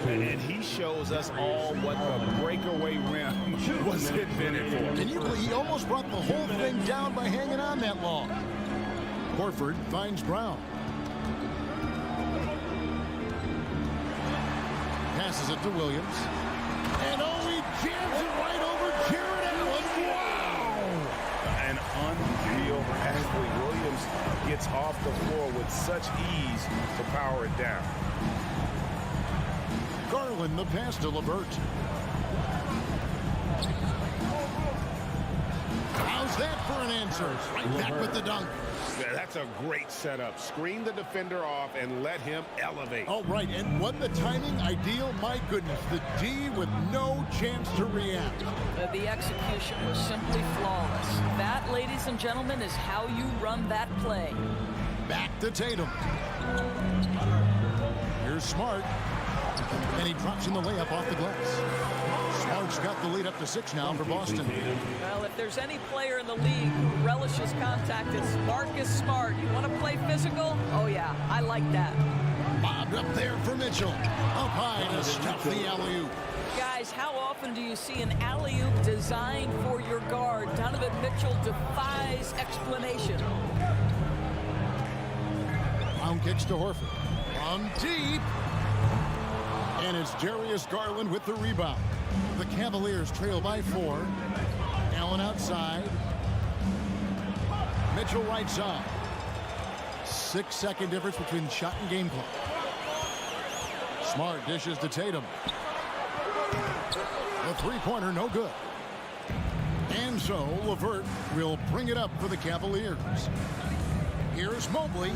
And he shows us all what the breakaway rim was invented for. And you believe he almost brought the whole thing down by hanging on that long. Horford finds Brown. Passes it to Williams. And oh, he jams it right over Jared Allen. Wow! An unreal athlete. Williams gets off the floor with such ease to power it down. Garland the pass to LeVert. How's that for an answer? Right back with the dunk. Yeah, that's a great setup. Screen the defender off and let him elevate. Oh, right. And what the timing ideal. My goodness. The D with no chance to react. The execution was simply flawless. That, ladies and gentlemen, is how you run that play. Back to Tatum. Here's Smart. And he drops in the layup off the glass. Smart's got the lead up to 6 now for Boston. Well, if there's any player in the league who relishes contact, it's Marcus Smart. You want to play physical? Oh, yeah, I like that. Bob Up there for Mitchell. Up high to stuff the alley-oop. Guys, how often do you see an alley-oop designed for your guard? Donovan Mitchell defies explanation. Brown kicks to Horford. On deep. And it's Darius Garland with the rebound. The Cavaliers trail by 4. Allen outside. Mitchell right side. 6-second difference between shot and game clock. Smart dishes to Tatum. The three-pointer no good. And so LeVert will bring it up for the Cavaliers. Here's Mobley.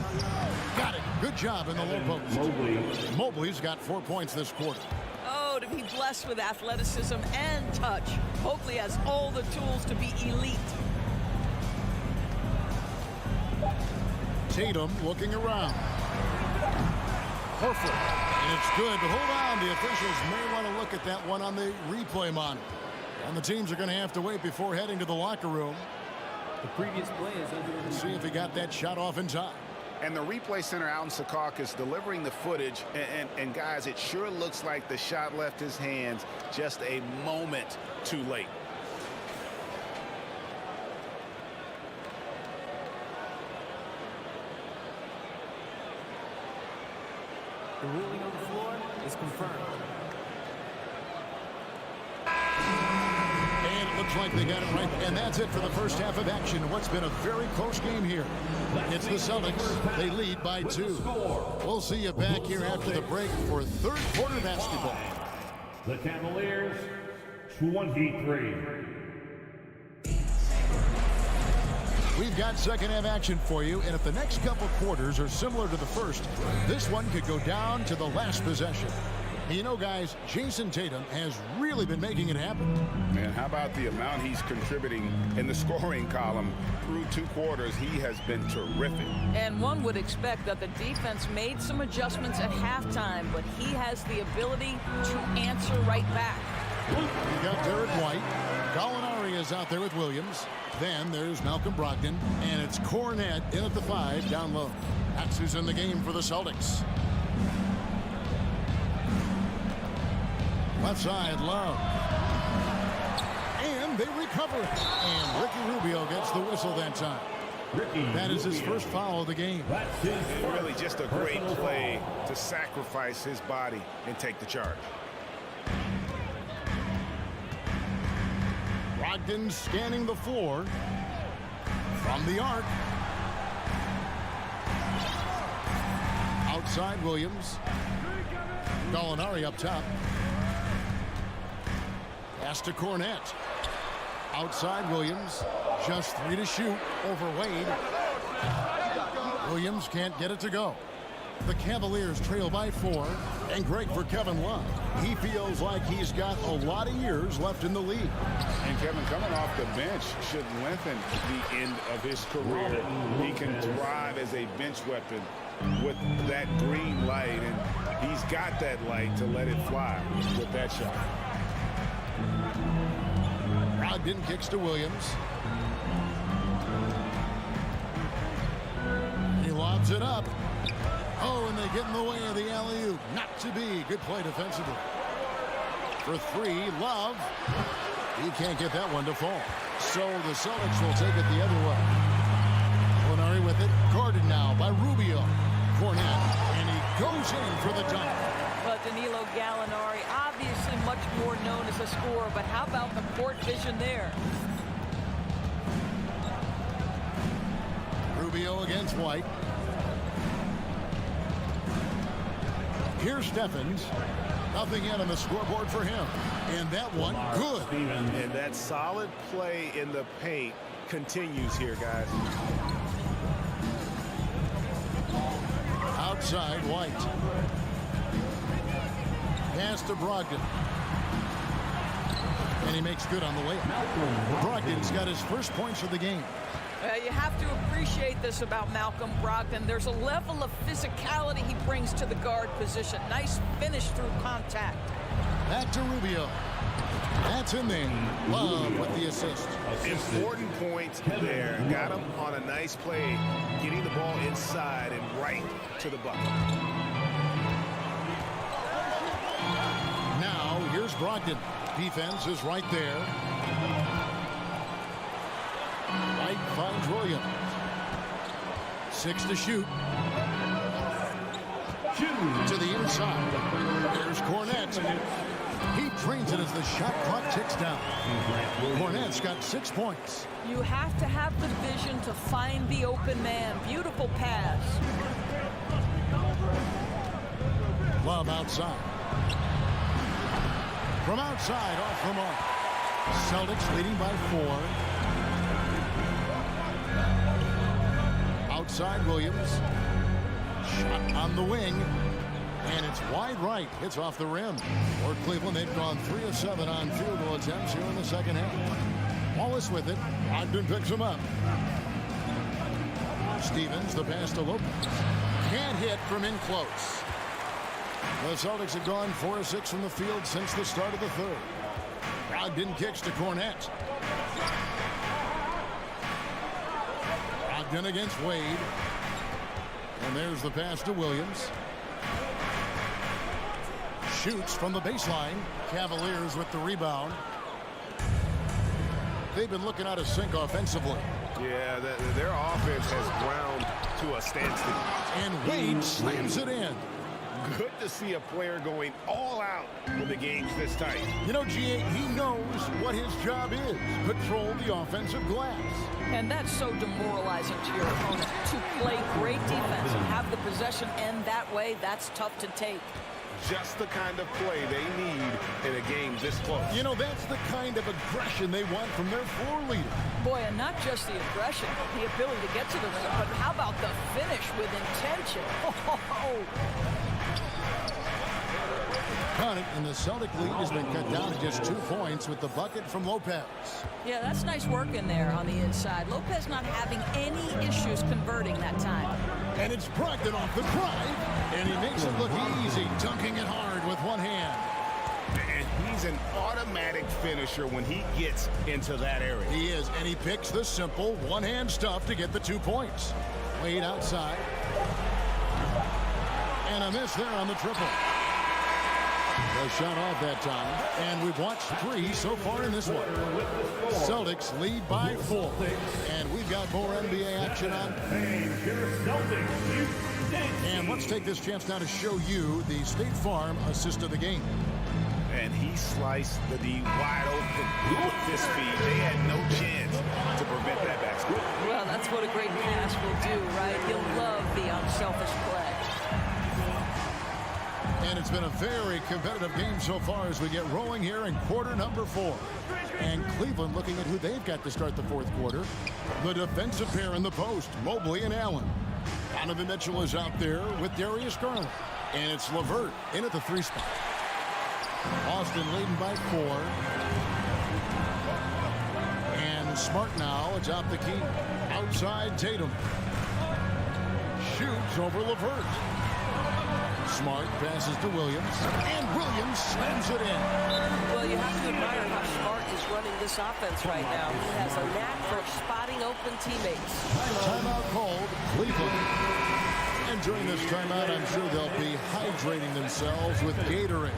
Got it. Good job in the low post. Mobley's got 4 points this quarter. Oh, to be blessed with athleticism and touch. Mobley has all the tools to be elite. Tatum looking around. Horford. And it's good, but hold on. The officials may want to look at that one on the replay monitor. And the teams are going to have to wait before heading to the locker room. The previous play is under. See if he got that shot off in time. And the replay center out in Secaucus delivering the footage. And guys, it sure looks like the shot left his hands just a moment too late. The ruling on the floor is confirmed. And it looks like they got it right. And that's it for the first half of action. What's been a very close game here. It's the Celtics. They lead by 2. We'll see you back here after the break for third quarter basketball. The Cavaliers, 23. We've got second half action for you, and if the next couple quarters are similar to the first, this one could go down to the last possession. You know, guys, Jason Tatum has really been making it happen. Man, how about the amount he's contributing in the scoring column through 2 quarters? He has been terrific. And one would expect that the defense made some adjustments at halftime, but he has the ability to answer right back. You got Derek White. Gallinari is out there with Williams. Then there's Malcolm Brogdon, and it's Cornette in at the 5 down low. That's who's in the game for the Celtics. Left side, Love. And they recover it. And Ricky Rubio gets the whistle that time. That is his first foul of the game. Really just a great play to sacrifice his body and take the charge. Brogdon scanning the floor from the arc. Outside Williams. Gallinari up top. Pass to Cornette. Outside Williams. Just 3 to shoot over Wade. Williams can't get it to go. The Cavaliers trail by 4. And great for Kevin Love. He feels like he's got a lot of years left in the league. And Kevin, coming off the bench should lengthen the end of his career. He can thrive as a bench weapon with that green light, and he's got that light to let it fly with that shot. Brogdon kicks to Williams. He lobs it up. Oh, and they get in the way of the alley-oop. Not to be. Good play defensively. For 3, Love. He can't get that one to fall. So the Celtics will take it the other way. Gallinari with it. Guarded now by Rubio. Cornette. And he goes in for the dunk. But Danilo Gallinari, obviously much more known as a scorer, but how about the court vision there? Rubio against White. Here's Stephens. Nothing yet on the scoreboard for him. And that one, good. And that solid play in the paint continues here, guys. Outside, White. Pass to Brogdon. And he makes good on the layup. Brogdon's got his first points of the game. You have to appreciate this about Malcolm Brogdon. There's a level of physicality he brings to the guard position. Nice finish through contact. Back to Rubio. That's in there. Love with the assist. Important points there. Got him on a nice play, getting the ball inside and right to the bucket. Brogdon. Defense is right there. White finds Williams. 6 to shoot. To the inside. There's Cornette. He drains it as the shot clock ticks down. Cornette's got 6 points. You have to have the vision to find the open man. Beautiful pass. Love outside. From outside, off the mark. Celtics leading by 4. Outside Williams. Shot on the wing. And it's wide right. Hits off the rim. For Cleveland, they've gone 3 of 7 on field goal attempts here in the second half. Wallace with it. Ogden picks him up. Stevens, the pass to Lopez. Can't hit from in close. The Celtics have gone 4 of 6 from the field since the start of the third. Ogden kicks to Cornette. Ogden against Wade. And there's the pass to Williams. Shoots from the baseline. Cavaliers with the rebound. They've been looking out of sync offensively. Yeah, their offense has ground to a standstill. And Wade slams it in. Good to see a player going all out when the game's this tight. You know, G.A., he knows what his job is. Control the offensive glass. And that's so demoralizing to your opponent. To play great defense and have the possession end that way, that's tough to take. Just the kind of play they need in a game this close. You know, that's the kind of aggression they want from their floor leader. Boy, and not just the aggression, the ability to get to the rim, but how about the finish with intention? Cut it, and the Celtic lead has been cut down to just 2 points with the bucket from Lopez. Yeah, that's nice work in there on the inside. Lopez not having any issues converting that time. And it's Brogdon off the drive, and he makes it look easy, dunking it hard with one hand. And he's an automatic finisher when he gets into that area. He is, and he picks the simple one-hand stuff to get the 2 points. Wade outside. And a miss there on the triple. The shot off that time, and we've watched 3 so far in this one. Celtics lead by 4, and we've got more NBA action on. And let's take this chance now to show you the State Farm assist of the game. And he sliced the D wide open with this feed. They had no chance to prevent that basket. Well, that's what a great pass will do, right? He'll love the unselfish play. And it's been a very competitive game so far as we get rolling here in quarter number 4. And Cleveland looking at who they've got to start the fourth quarter. The defensive pair in the post, Mobley and Allen. Donovan Mitchell is out there with Darius Garland. And it's LeVert in at the 3 spot. Boston leading by 4. And Smart now atop the key. Outside Tatum. Shoots over LeVert. Smart passes to Williams, and Williams slams it in. Well, you have to admire how Smart is running this offense right now. He has a knack for spotting open teammates. Timeout called, Cleveland. And during this timeout, I'm sure they'll be hydrating themselves with Gatorade.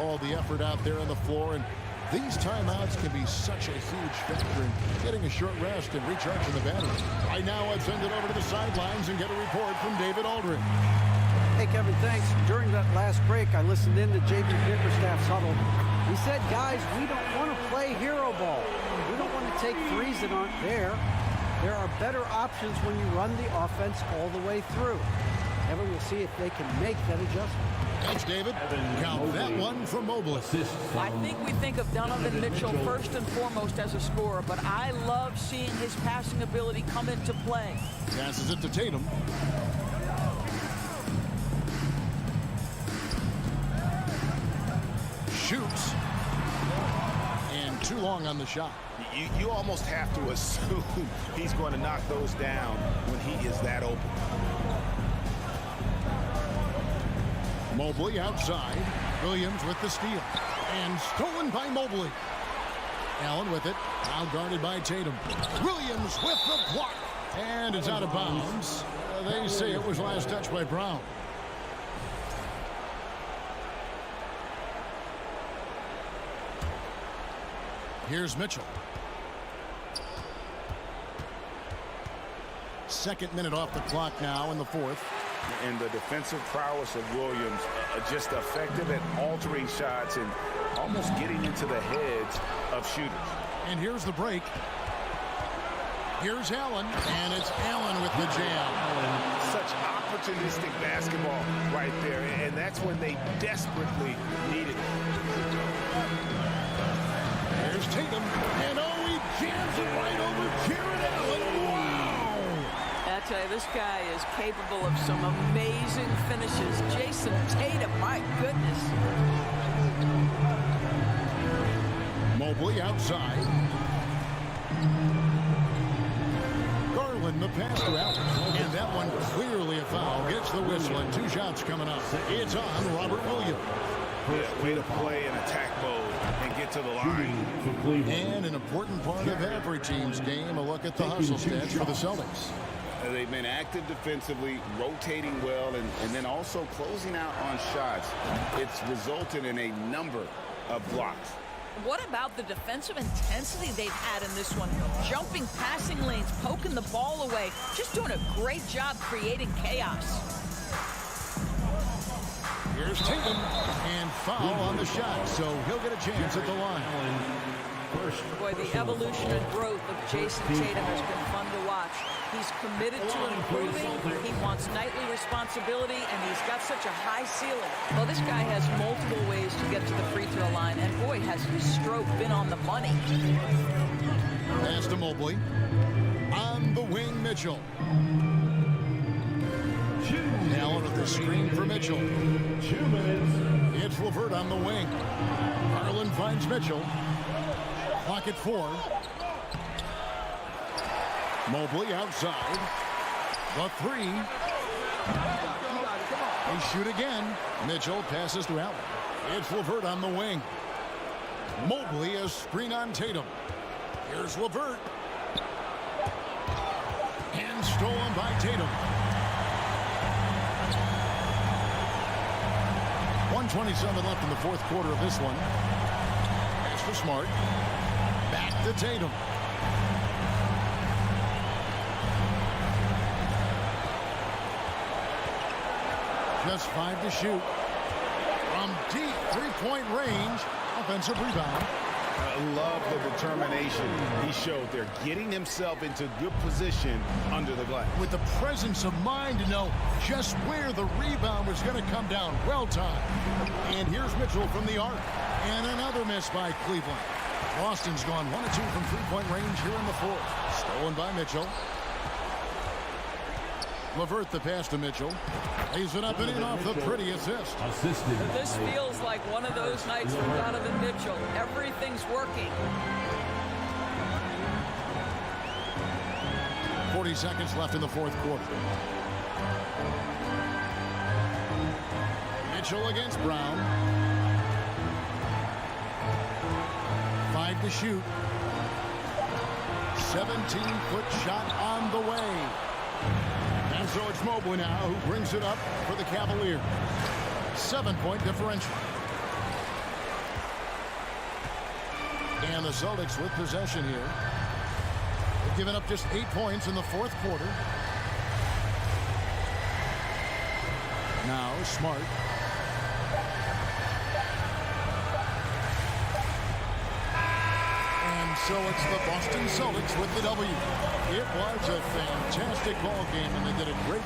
All the effort out there on the floor, and these timeouts can be such a huge factor in getting a short rest and recharging the battery. Right now, I've sent it over to the sidelines and get a report from David Aldridge. Hey, Kevin, thanks. During that last break, I listened in to J.B. Bickerstaff's huddle. He said, guys, we don't want to play hero ball. We don't want to take threes that aren't there. There are better options when you run the offense all the way through. Evan, we'll see if they can make that adjustment. Thanks, David. Count that one for Mobley. I think we think of Donovan Mitchell first and foremost as a scorer, but I love seeing his passing ability come into play. Passes it to Tatum. Shoots. And too long on the shot. You almost have to assume he's going to knock those down when he is that open. Mobley outside. Williams with the steal. And stolen by Mobley. Allen with it. Now guarded by Tatum. Williams with the block. And it's out of bounds. They say it was last touched by Here's Mitchell. Second minute off the clock now in the fourth. And the defensive prowess of Williams, just effective at altering shots and almost getting into the heads of shooters. And here's the break. Here's Allen, and it's Allen with the jam. Such opportunistic basketball right there, and that's when they desperately needed it. Here's Tatum, and oh, he jams it right over Jared Allen. Wow! I tell you, this guy is capable of some amazing finishes. Jason Tatum, my goodness. Mobley outside. Garland the pass to Allen. And that one clearly a foul. Gets the whistle and 2 shots coming up. It's on Robert Williams. Yeah, way to play in attack mode and get to the line. And an important part of every team's game, a look at the hustle stats for the Celtics. They've been active defensively, rotating well, and then also closing out on shots. It's resulted in a number of blocks. What about the defensive intensity they've had in this one? Jumping passing lanes, poking the ball away, just doing a great job creating chaos. Here's Tatum, and foul on the shot, so he'll get a chance at the line. Boy, the evolution and growth of Jason Tatum has been fun to watch. He's committed to improving. He wants nightly responsibility, and he's got such a high ceiling. Well, this guy has multiple ways to get to the free throw line, and boy, has his stroke been on the money. Pass to Mobley. On the wing, Mitchell. Allen with the screen for Mitchell. 2 minutes. It's LeVert on the wing. Garland finds Mitchell. Clock at 4. Mobley outside. The 3. They shoot again. Mitchell passes to Allen. It's LeVert on the wing. Mobley a screen on Tatum. Here's LeVert. And stolen by Tatum. 1:27 left in the fourth quarter of this one. Pass to Smart. Back to Tatum. Just 5 to shoot. From deep three-point range. Offensive rebound. I love the determination he showed there, getting himself into good position under the glass. With the presence of mind to know just where the rebound was going to come down. Well timed. And here's Mitchell from the arc. And another miss by Cleveland. Boston's gone 1 of 2 from three-point range here in the fourth. Stolen by Mitchell. LeVert the pass to Mitchell. Lays it up and in off the pretty assist. This feels like one of those nights for Donovan Mitchell. Everything's working. 40 seconds left in the fourth quarter. Mitchell against Brown. 5 to shoot. 17-foot shot on the way. And so it's Mobley now who brings it up for the Cavaliers. 7-point differential. And the Celtics with possession here. They've given up just 8 points in the fourth quarter. Now Smart. And so it's the Boston Celtics with the W. It was a fantastic ball game, and they did a great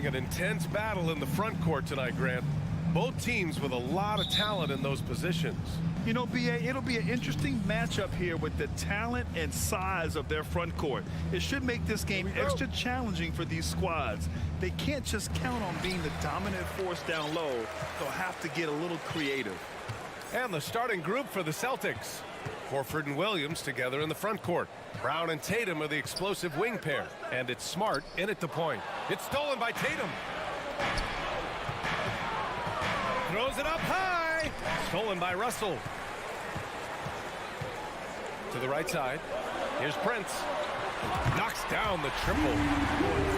an intense battle in the front court tonight, Grant. Both teams with a lot of talent in those positions. You know, B.A., it'll be an interesting matchup here with the talent and size of their front court. It should make this game extra challenging for these squads. They can't just count on being the dominant force down low. They'll have to get a little creative. And the starting group for the Celtics. Horford and Williams together in the front court. Brown and Tatum are the explosive wing pair. And it's Smart in at the point. It's stolen by Tatum. Throws it up high. Stolen by Russell. To the right side. Here's Prince. Knocks down the triple.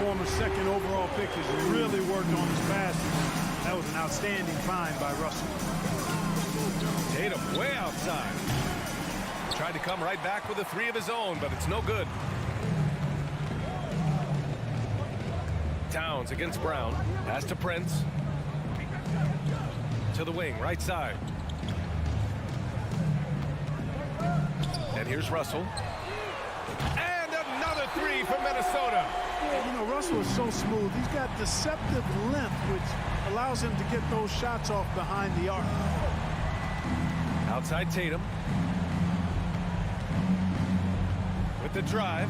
Former second overall pick has really worked on his passes. That was an outstanding find by Russell. Tatum way outside. Tried to come right back with a three of his own, but it's no good. Towns against Brown. Pass to Prince. To the wing, right side. And here's Russell. And another three for Minnesota. You know, Russell is so smooth. He's got deceptive length, which allows him to get those shots off behind the arc. Outside Tatum. With the drive.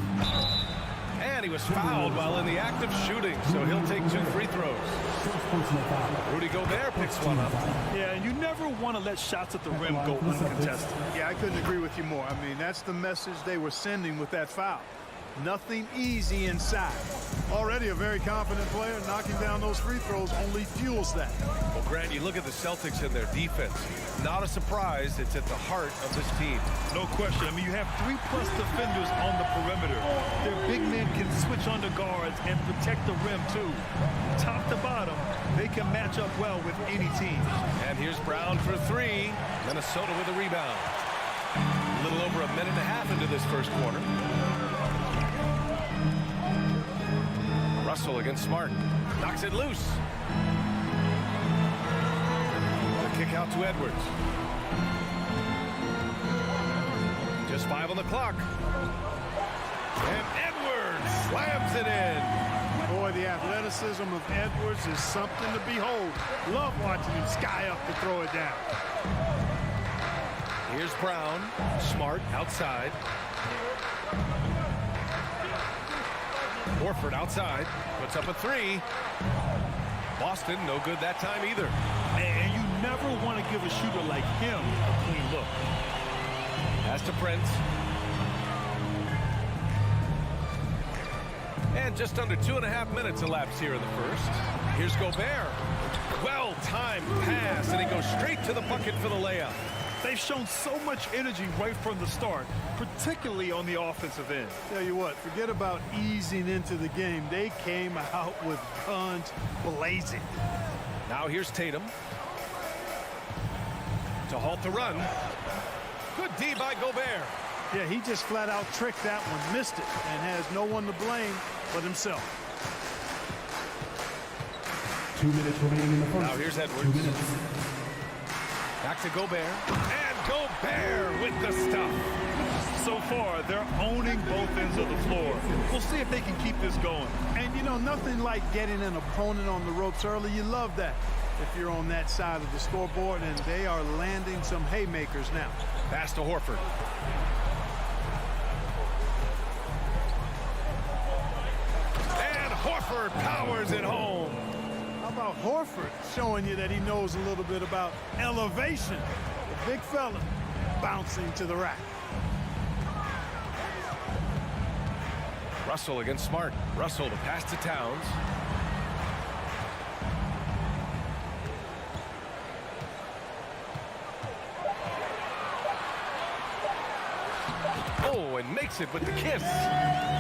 And he was fouled while in the act of shooting, so he'll take 2 free throws. Rudy Gobert picks one up. Yeah, and you never want to let shots at the rim go uncontested. Yeah, I couldn't agree with you more. I mean, that's the message they were sending with that foul. Nothing easy inside. Already a very confident player. Knocking down those free throws only fuels that. Well, Grant, you look at the Celtics and their defense. Not a surprise. It's at the heart of this team. No question. I mean, you have 3+ defenders on the perimeter. Their big men can switch under guards and protect the rim, too. Top to bottom, they can match up well with any team. And here's Brown for 3. Minnesota with a rebound. A little over a minute and a half into this first quarter. Russell against Smart. Knocks it loose. The kick out to Edwards. Just 5 on the clock. And Edwards slams it in. Boy, the athleticism of Edwards is something to behold. Love watching him sky up to throw it down. Here's Brown. Smart outside. Horford outside, puts up a 3. Boston, no good that time either. And you never want to give a shooter like him a clean look. Pass to Prince. And just under 2.5 minutes elapsed here in the first. Here's Gobert. Well-timed pass, and he goes straight to the bucket for the layup. They've shown so much energy right from the start, particularly on the offensive end. Tell you what, forget about easing into the game. They came out with guns blazing. Now here's Tatum. To halt the run. Good D by Gobert. Yeah, he just flat out tricked that one, missed it, and has no one to blame but himself. 2 minutes remaining in the first. Now here's Edwards. 2 minutes. Back to Gobert. And Gobert with the stuff. So far, they're owning both ends of the floor. We'll see if they can keep this going. And, you know, nothing like getting an opponent on the ropes early. You love that if you're on that side of the scoreboard, and they are landing some haymakers now. Pass to Horford. And Horford powers it home. How about Horford showing you that he knows a little bit about elevation? The big fella bouncing to the rack. Russell against Smart. Russell to pass to Towns. Oh, and makes it with the kiss.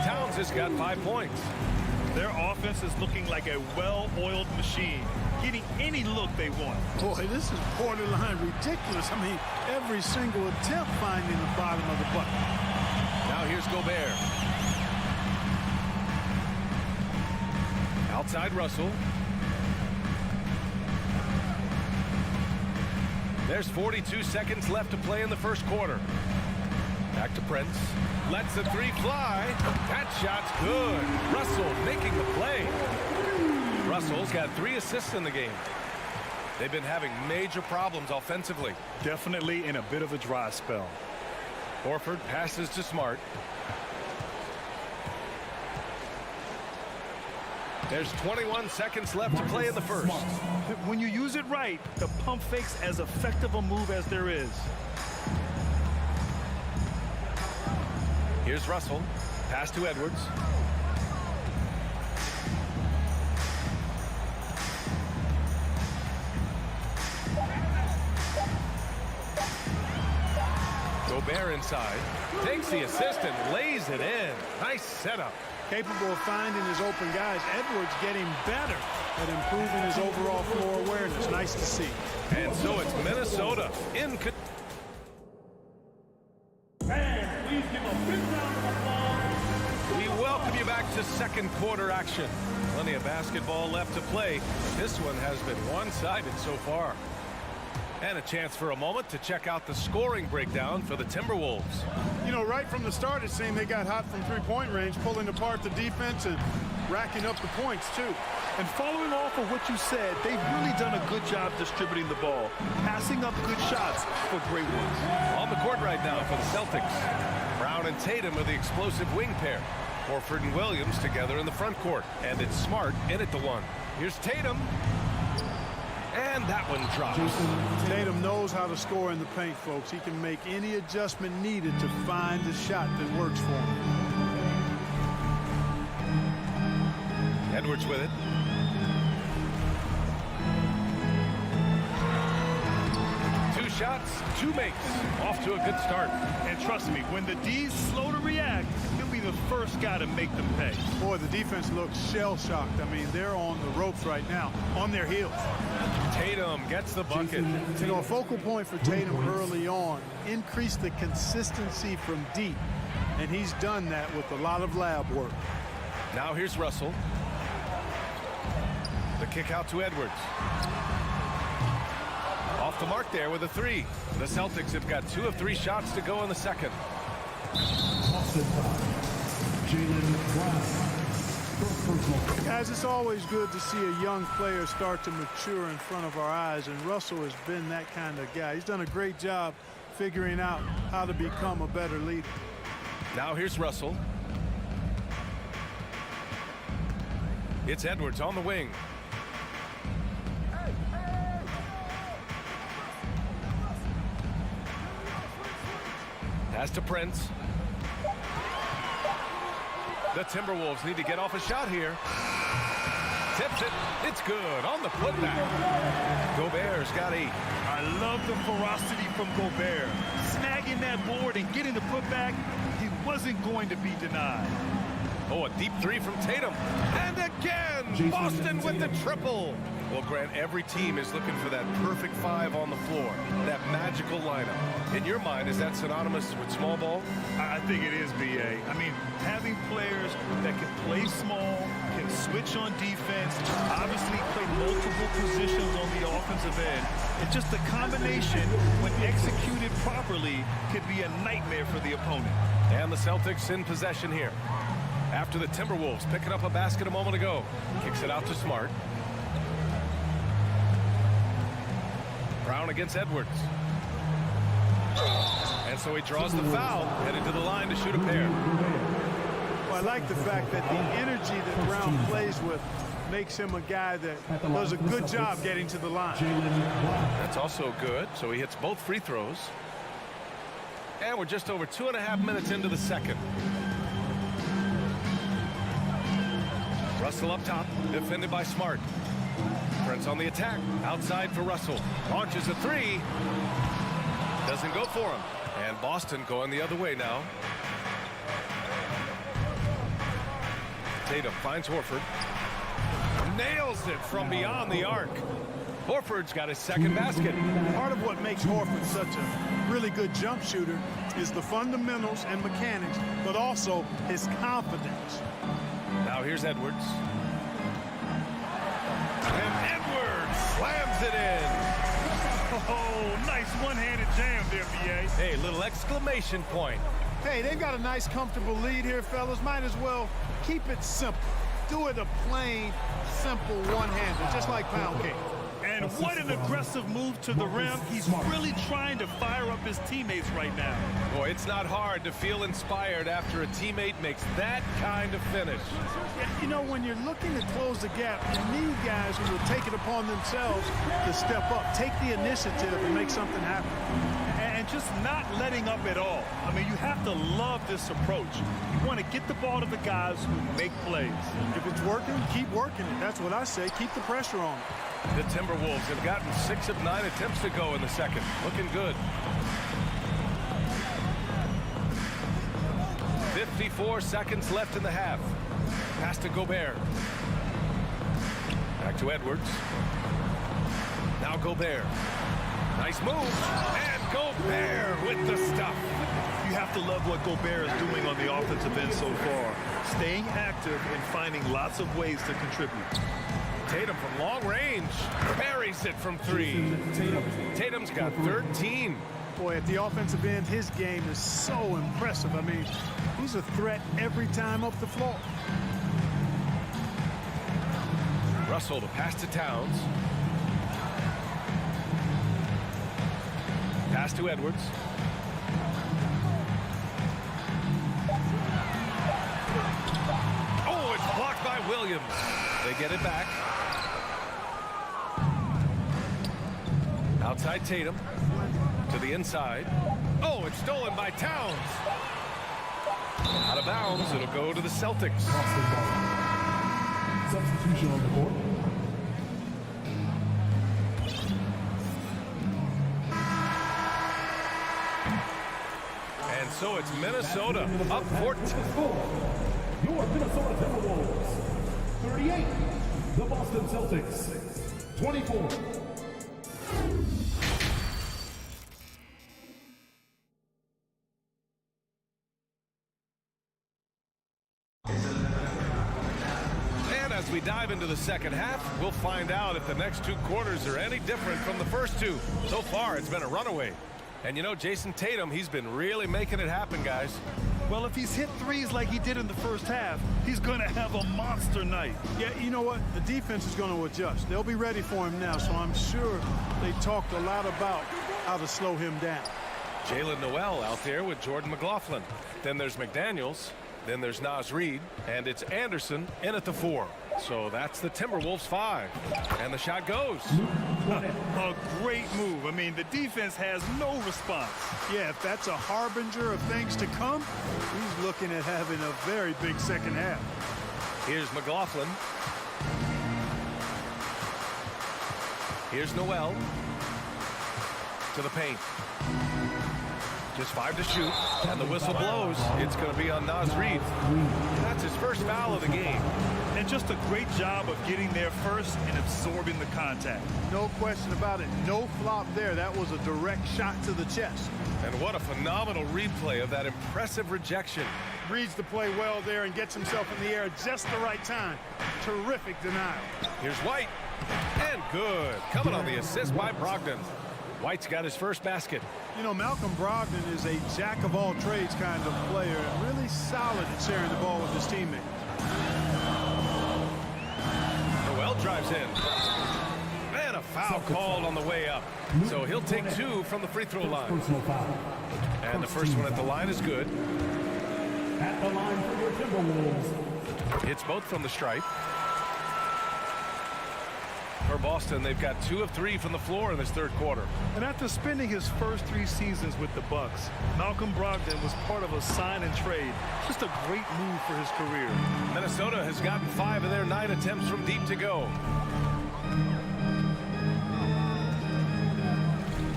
Towns has got 5 points. Their offense is looking like a well-oiled machine, getting any look they want. Boy, this is borderline ridiculous. I mean, every single attempt finding the bottom of the bucket. Now here's Gobert. Outside Russell. There's 42 seconds left to play in the first quarter. Back to Prince. Lets the 3 fly. That shot's good. Russell making the play. Russell's got 3 assists in the game. They've been having major problems offensively. Definitely in a bit of a dry spell. Horford passes to Smart. There's 21 seconds left to play in the first. When you use it right, the pump fake's as effective a move as there is. Here's Russell. Pass to Edwards. Gobert inside. Takes the assist and lays it in. Nice setup. Capable of finding his open guys. Edwards getting better at improving his overall floor awareness. Nice to see. And so it's Minnesota in. Fans, please give a big round of applause. We welcome you back to second quarter action. Plenty of basketball left to play. This one has been one-sided so far. And a chance for a moment to check out the scoring breakdown for the Timberwolves. You know, right from the start, it seemed they got hot from three-point range, pulling apart the defense and racking up the points, too. And following off of what you said, they've really done a good job distributing the ball, passing up good shots for great ones. On the court right now for the Celtics. Brown and Tatum are the explosive wing pair. Horford and Williams together in the front court. And it's Smart in at the 1. Here's Tatum. And that one drops. Tatum knows how to score in the paint, folks. He can make any adjustment needed to find the shot that works for him. Edwards with it. Two shots, 2 makes. Off to a good start. And trust me, when the D's slow to react, he'll be the first guy to make them pay. Boy, the defense looks shell-shocked. I mean, they're on the ropes right now, on their heels. Tatum gets the bucket. You know, a focal point for Tatum early on, increase the consistency from deep. And he's done that with a lot of lab work. Now here's Russell. The kick out to Edwards. Off the mark there with a 3. The Celtics have got 2 of 3 shots to go in the second. Guys, it's always good to see a young player start to mature in front of our eyes, and Russell has been that kind of guy. He's done a great job figuring out how to become a better leader. Now here's Russell. It's Edwards on the wing. Pass to Prince. The Timberwolves need to get off a shot here. Tips it. It's good on the putback. Gobert's got 8. I love the ferocity from Gobert. Snagging that board and getting the putback, he wasn't going to be denied. Oh, a deep 3 from Tatum. And again, Boston with the triple. Well, Grant, every team is looking for that perfect 5 on the floor, that magical lineup. In your mind, is that synonymous with small ball? I think it is, B.A. I mean, having players that can play small, can switch on defense, obviously play multiple positions on the offensive end, and just the combination, when executed properly, could be a nightmare for the opponent. And the Celtics in possession here. After the Timberwolves picking up a basket a moment ago. Kicks it out to Smart. Brown against Edwards. And so he draws the foul, headed to the line to shoot a pair. Well, I like the fact that the energy that Brown plays with makes him a guy that does a good job getting to the line. That's also good. So he hits both free throws. And we're just over 2.5 minutes into the second. Russell up top, defended by Smart. Prince on the attack, outside for Russell. Launches a 3. Doesn't go for him. And Boston going the other way now. Tatum finds Horford. Nails it from beyond the arc. Horford's got his second basket. Part of what makes Horford such a really good jump shooter is the fundamentals and mechanics, but also his confidence. Now here's Edwards. And Edwards slams it in. Oh, nice one-handed jam there, B.A. Hey, little exclamation point. Hey, they've got a nice, comfortable lead here, fellas. Might as well keep it simple. do it a plain, simple one-hander, just like pound cake. And what an aggressive move to the rim. He's really trying to fire up his teammates right now. Boy, it's not hard to feel inspired after a teammate makes that kind of finish. You know, when you're looking to close the gap, you need guys who will take it upon themselves to step up, take the initiative, and make something happen. And just not letting up at all. I mean, you have to love this approach. You want to get the ball to the guys who make plays. If it's working, keep working it. That's what I say. Keep the pressure on. The Timberwolves have gotten 6 of 9 attempts to go in the second. Looking good. 54 seconds left in the half. Pass to Gobert. Back to Edwards. Now Gobert. Nice move. And Gobert with the stuff. You have to love what Gobert is doing on the offensive end so far. Staying active and finding lots of ways to contribute. Tatum from long range buries it from 3. Tatum's got 13. Boy, at the offensive end, his game is so impressive. I mean, he's a threat every time up the floor. Russell to pass to Towns. Pass to Edwards. Oh, it's blocked by Williams. They get it back. Outside Tatum. To the inside. Oh, it's stolen by Towns. Out of bounds. It'll go to the Celtics. Substitution on the court. And so it's Minnesota up 14. Your Minnesota Timberwolves. 38. The Boston Celtics. 24. As we dive into the second half, we'll find out if the next 2 quarters are any different from the first 2. So far, it's been a runaway. And you know, Jason Tatum, he's been really making it happen, guys. Well, if he's hit threes like he did in the first half, he's going to have a monster night. Yeah, you know what? The defense is going to adjust. They'll be ready for him now, so I'm sure they talked a lot about how to slow him down. Jalen Noel out there with Jordan McLaughlin. Then there's McDaniels. Then there's Naz Reid. And it's Anderson in at the 4. So that's the Timberwolves 5. And the shot goes. A great move. I mean, the defense has no response. Yeah, if that's a harbinger of things to come, he's looking at having a very big second half. Here's McLaughlin. Here's Noel. To the paint. Just 5 to shoot, and the whistle blows. It's going to be on Naz Reid. That's his first foul of the game. And just a great job of getting there first and absorbing the contact. No question about it. No flop there. That was a direct shot to the chest. And what a phenomenal replay of that impressive rejection. Reads the play well there and gets himself in the air at just the right time. Terrific denial. Here's White. And good. Coming on the assist by Brogdon. White's got his first basket. You know, Malcolm Brogdon is a jack-of-all-trades kind of player and really solid at sharing the ball with his teammate. Noel drives in. And a foul called on the way up. So he'll take 2 from the free throw line. And the first one at the line is good. At the line for your Timberwolves. Hits both from the stripe. For Boston, they've got 2 of 3 from the floor in this third quarter. And after spending his first 3 seasons with the Bucks, Malcolm Brogdon was part of a sign and trade. Just a great move for his career. Minnesota has gotten 5 of their 9 attempts from deep to go.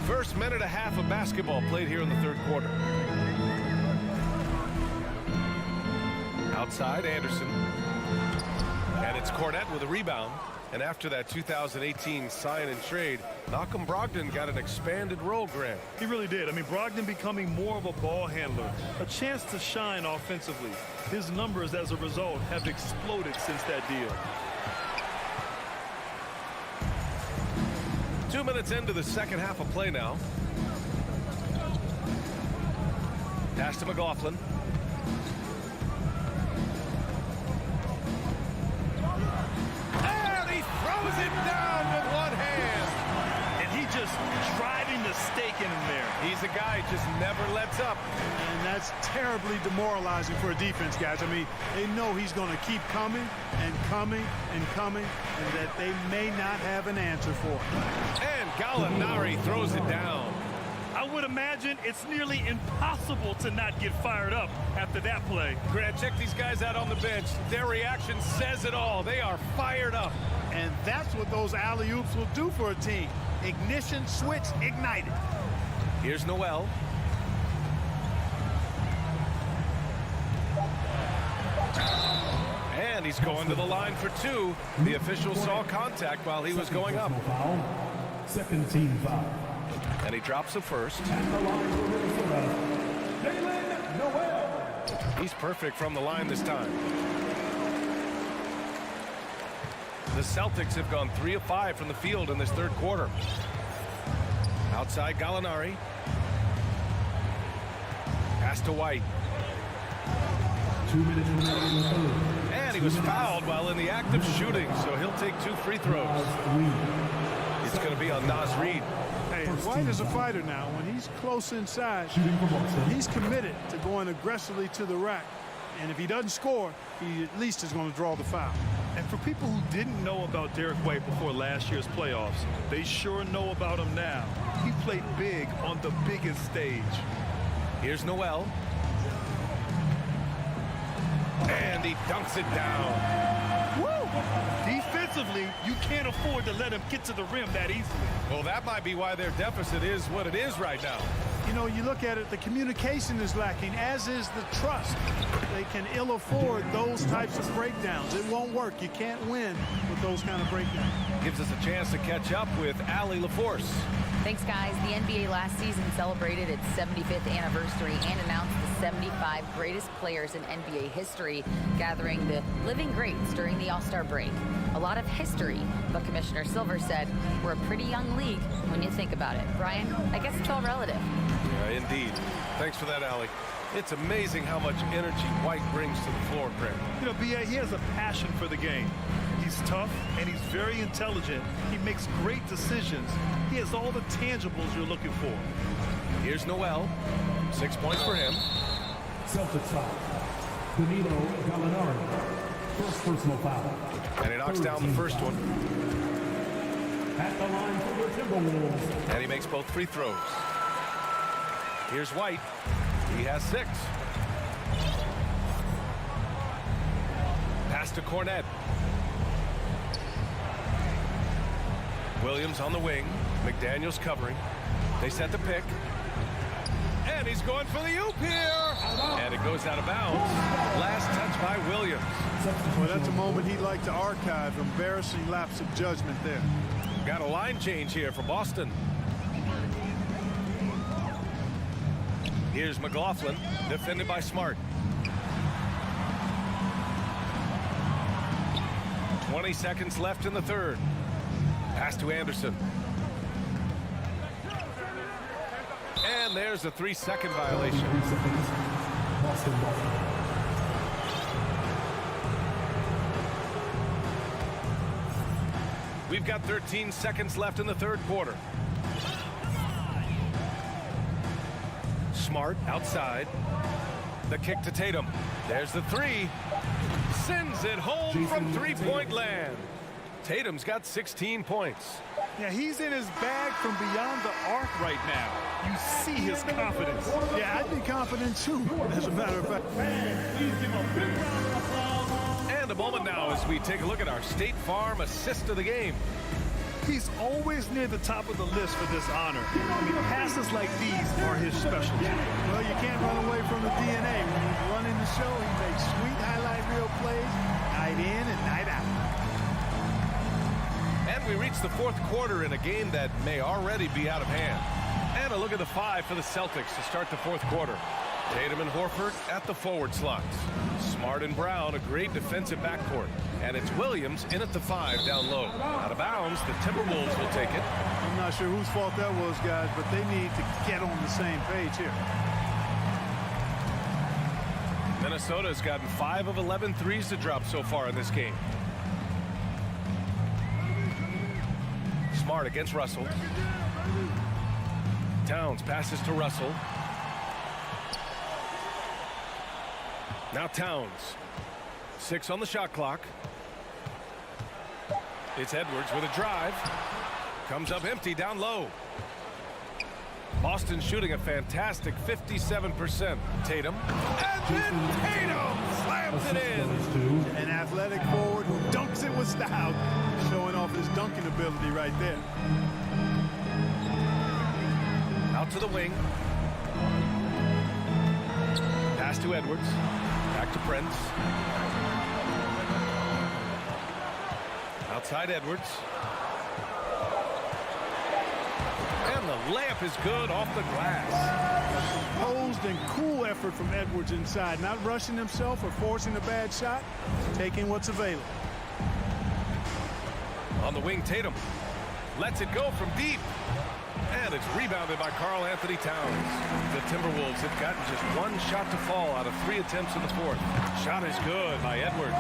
First minute and a half of basketball played here in the third quarter. Outside, Anderson. And it's Cornette with a rebound. And after that 2018 sign and trade, Malcolm Brogdon got an expanded role, Grant. He really did. I mean, Brogdon becoming more of a ball handler, a chance to shine offensively. His numbers as a result have exploded since that deal. 2 minutes into the second half of play now. Pass to McLaughlin. driving the stake in him there. He's a guy who just never lets up. And that's terribly demoralizing for a defense, guys. I mean, they know he's going to keep coming and coming and coming, and that they may not have an answer for it. And Gallinari throws it down. I would imagine it's nearly impossible to not get fired up after that play. Grant, check these guys out on the bench. Their reaction says it all. They are fired up. And that's what those alley-oops will do for a team. Ignition switch ignited. Here's Noel. And he's going to the line for two. The official saw contact while he was going up. Second team foul. And he drops the first. He's perfect from the line this time. The Celtics have gone 3 of 5 from the field in this third quarter. Outside Gallinari. Pass to White. 2 minutes remaining in the third. And he was fouled while in the act of shooting, so he'll take 2 free throws. It's going to be on Naz Reid. Hey, White is a fighter now. When he's close inside, he's committed to going aggressively to the rack. And if he doesn't score, he at least is going to draw the foul. And for people who didn't know about Derek White before last year's playoffs, they sure know about him now. He played big on the biggest stage. Here's Noel. And he dunks it down. Woo! Defensively, you can't afford to let him get to the rim that easily. Well, that might be why their deficit is what it is right now. You know, you look at it, the communication is lacking, as is the trust. They can ill afford those types of breakdowns. It won't work. You can't win with those kind of breakdowns. Gives us a chance to catch up with Allie LaForce. Thanks, guys. The NBA last season celebrated its 75th anniversary and announced the 75 greatest players in NBA history, gathering the living greats during the All-Star break. A lot of history, but Commissioner Silver said, we're a pretty young league when you think about it. Brian, I guess it's all relative. Yeah, indeed. Thanks for that, Allie. It's amazing how much energy White brings to the floor, Grant. You know, B.A., he has a passion for the game. He's tough, and he's very intelligent. He makes great decisions. He has all the tangibles you're looking for. Here's Noel. 6 points for him. Celtics foul. Danilo Gallinari. First personal foul. And he knocks down the first one. At the line for the Timberwolves. And he makes both free throws. Here's White. He has 6. Pass to Cornette. Williams on the wing. McDaniels covering. They set the pick. And he's going for the oop here. And it goes out of bounds. Last touch by Williams. Well, that's a moment he'd like to archive. Embarrassing lapse of judgment there. Got a line change here for Boston. Here's McLaughlin, defended by Smart. 20 seconds left in the third. Pass to Anderson. And there's a 3-second violation. We've got 13 seconds left in the third quarter. Smart outside. The kick to Tatum. There's the 3. Sends it home from three-point land. Tatum's got 16 points. Yeah, he's in his bag from beyond the arc right now. You see his confidence. Yeah, I'd be confident too, as a matter of fact. And a moment now as we take a look at our State Farm assist of the game. He's always near the top of the list for this honor. I mean, passes like these are his specialty. Well, you can't run away from the DNA. When he's running the show, he makes sweet highlight reel plays, night in and night out. And we reach the fourth quarter in a game that may already be out of hand. And a look at the 5 for the Celtics to start the fourth quarter. Tatum and Horford at the forward slots. Smart and Brown, a great defensive backcourt. And it's Williams in at the 5 down low. Out of bounds, the Timberwolves will take it. I'm not sure whose fault that was, guys, but they need to get on the same page here. Minnesota's gotten 5 of 11 threes to drop so far in this game. Smart against Russell. Towns passes to Russell. Now Towns. 6 on the shot clock. It's Edwards with a drive. Comes up empty down low. Boston shooting a fantastic 57%. Tatum. And then Tatum slams it in. An athletic forward who dunks it with style. Showing off his dunking ability right there. Out to the wing. Pass to Edwards. Back to Prince. Outside Edwards. And the layup is good off the glass. Composed and cool effort from Edwards inside. Not rushing himself or forcing a bad shot. Taking what's available. On the wing, Tatum. Lets it go from deep. And it's rebounded by Karl Anthony Towns. The Timberwolves have gotten just 1 shot to fall out of 3 attempts in the 4th. Shot is good by Edwards.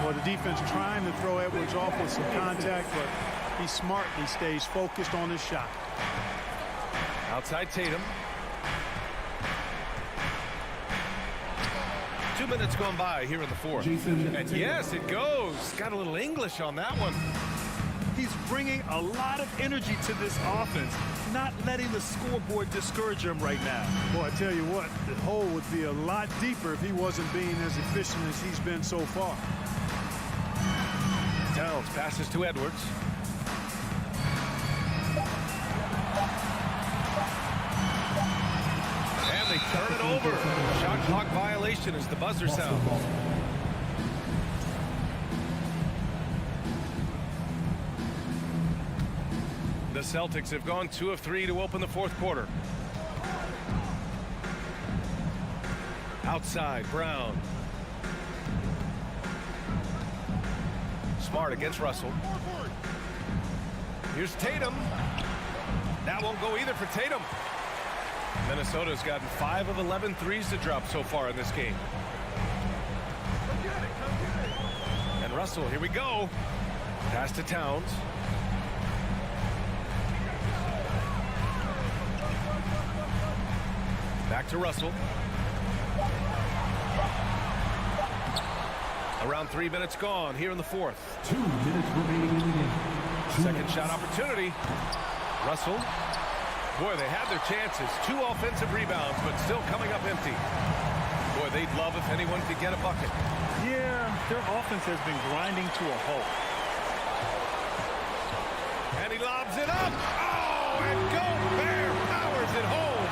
Well, the defense trying to throw Edwards off with some contact, but he smartly stays focused on his shot. Outside Tatum. 2 minutes gone by here in the 4th. And yes, it goes. Got a little English on that one. He's bringing a lot of energy to this offense, not letting the scoreboard discourage him right now. Boy, I tell you what, the hole would be a lot deeper if he wasn't being as efficient as he's been so far. Towns passes to Edwards. And they turn it over. Shot clock violation as the buzzer sounds. The Celtics have gone 2 of 3 to open the 4th quarter. Outside, Brown. Smart against Russell. Here's Tatum. That won't go either for Tatum. Minnesota's gotten 5 of 11 threes to drop so far in this game. And Russell, here we go. Pass to Towns. Back to Russell. Around 3 minutes gone here in the 4th. 2 minutes remaining in the game. Second shot opportunity. Russell. Boy, they had their chances. 2 offensive rebounds, but still coming up empty. Boy, they'd love if anyone could get a bucket. Yeah, their offense has been grinding to a halt. And he lobs it up. Oh, and Gobert powers it home.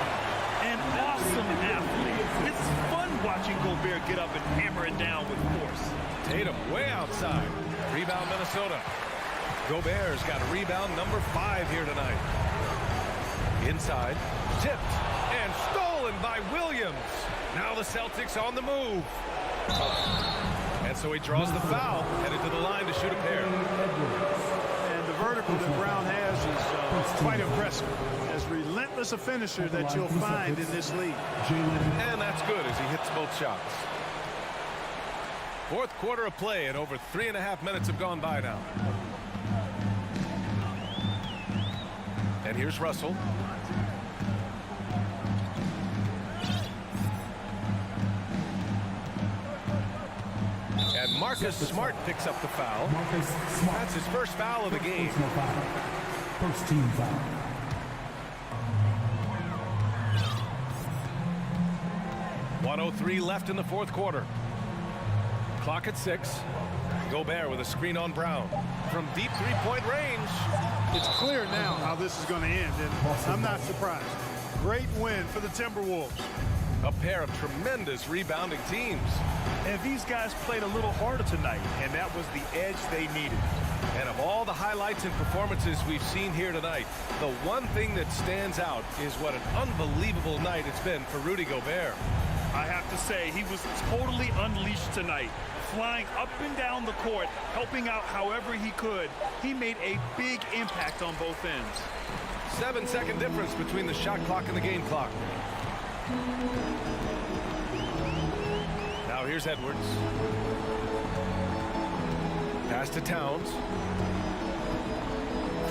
An awesome athlete. It's fun watching Gobert get up and hammer it down with force. Tatum way outside. Rebound Minnesota. Gobert's got rebound number 5 here tonight. Inside, tipped and stolen by Williams. Now the Celtics on the move. And so he draws the foul, headed to the line to shoot a pair. And the vertical that Brown has is quite impressive. As relentless a finisher that you'll find in this league. And that's good as he hits both shots. 4th quarter of play, and over 3.5 minutes have gone by now. And here's Russell. And Marcus Smart picks up the foul. That's his first foul of the game. First team foul. .103 left in the 4th quarter. Clock at 6. Gobert with a screen on Brown. From deep 3-point range. It's clear now how this is going to end, and I'm not surprised. Great win for the Timberwolves. A pair of tremendous rebounding teams. And these guys played a little harder tonight, and that was the edge they needed. And of all the highlights and performances we've seen here tonight, the one thing that stands out is what an unbelievable night it's been for Rudy Gobert. I have to say, he was totally unleashed tonight. Flying up and down the court, helping out however he could. He made a big impact on both ends. 7-second difference between the shot clock and the game clock. Now here's Edwards. Pass to Towns.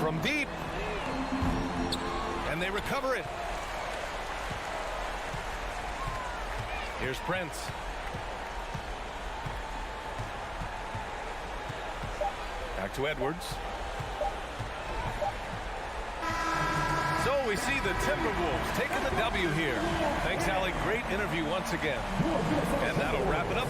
From deep. And they recover it. Here's Prince. Back to Edwards. So we see the Timberwolves taking the W here. Thanks, Allie. Great interview once again. And that'll wrap it up.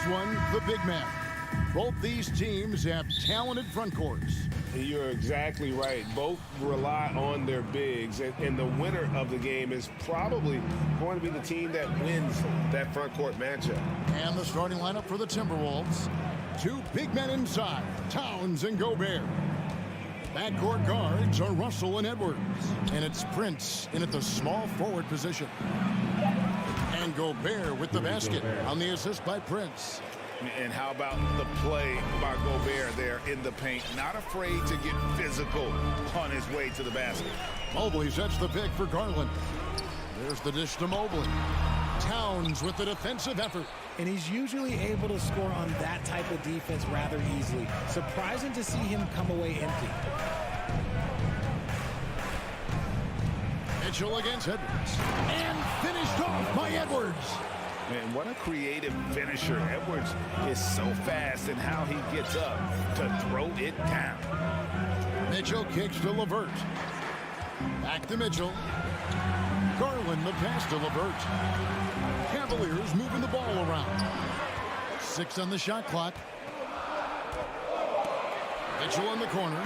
Next one, the big man. Both these teams have talented front courts. You're exactly right. Both rely on their bigs, and the winner of the game is probably going to be the team that wins that front court matchup. And the starting lineup for the Timberwolves. Two big men inside, Towns and Gobert. Backcourt guards are Russell and Edwards. And it's Prince in at the small forward position. And Gobert with the basket on the assist by Prince. And how about the play by Gobert there in the paint? Not afraid to get physical on his way to the basket. Mobley sets the pick for Garland. There's the dish to Mobley. Towns with the defensive effort. And he's usually able to score on that type of defense rather easily. Surprising to see him come away empty. Mitchell against Edwards. And finished off by Edwards. Man, what a creative finisher. Edwards is so fast in how he gets up to throw it down. Mitchell kicks to LeVert. Back to Mitchell. Garland the pass to LeVert. Cavaliers moving the ball around. 6 on the shot clock. Mitchell in the corner.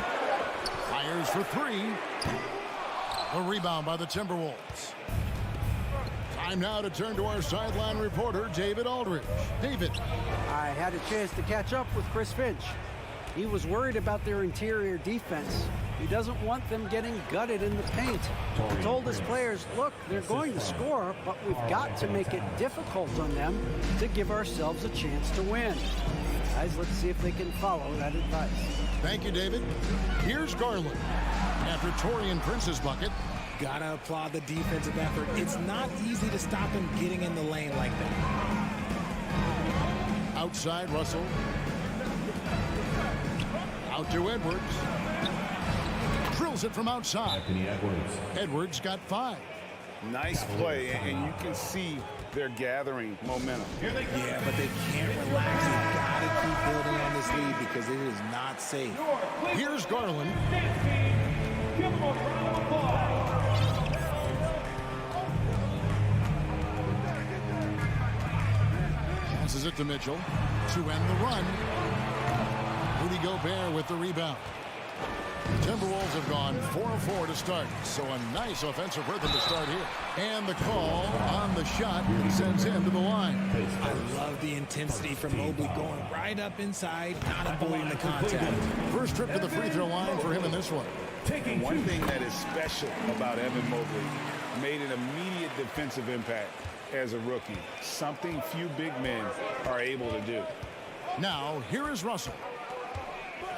Fires for 3. A rebound by the Timberwolves. Time now to turn to our sideline reporter, David Aldridge. David. I had a chance to catch up with Chris Finch. He was worried about their interior defense. He doesn't want them getting gutted in the paint. He told his players, look, they're going to score, but we've got to make it difficult on them to give ourselves a chance to win. Guys, let's see if they can follow that advice. Thank you, David. Here's Garland. After Taurean Prince's bucket. Gotta applaud the defensive effort. It's not easy to stop him getting in the lane like that. Outside, Russell. Out to Edwards. Drills it from outside. Edwards got 5. Nice play, and you can see they're gathering momentum. Yeah, but they can't relax. They've got to keep building on this lead because it is not safe. Here's Garland. Give him a round of applause. Passes it to Mitchell to end the run. Rudy Gobert with the rebound. The Timberwolves have gone 4-4 to start, so a nice offensive rhythm to start here. And the call on the shot sends him to the line. I love the intensity from Mobley going right up inside, not avoiding the contact. First trip to the free throw line for him in this one. One thing that is special about Evan Mobley, made an immediate defensive impact as a rookie. Something few big men are able to do. Now, here is Russell.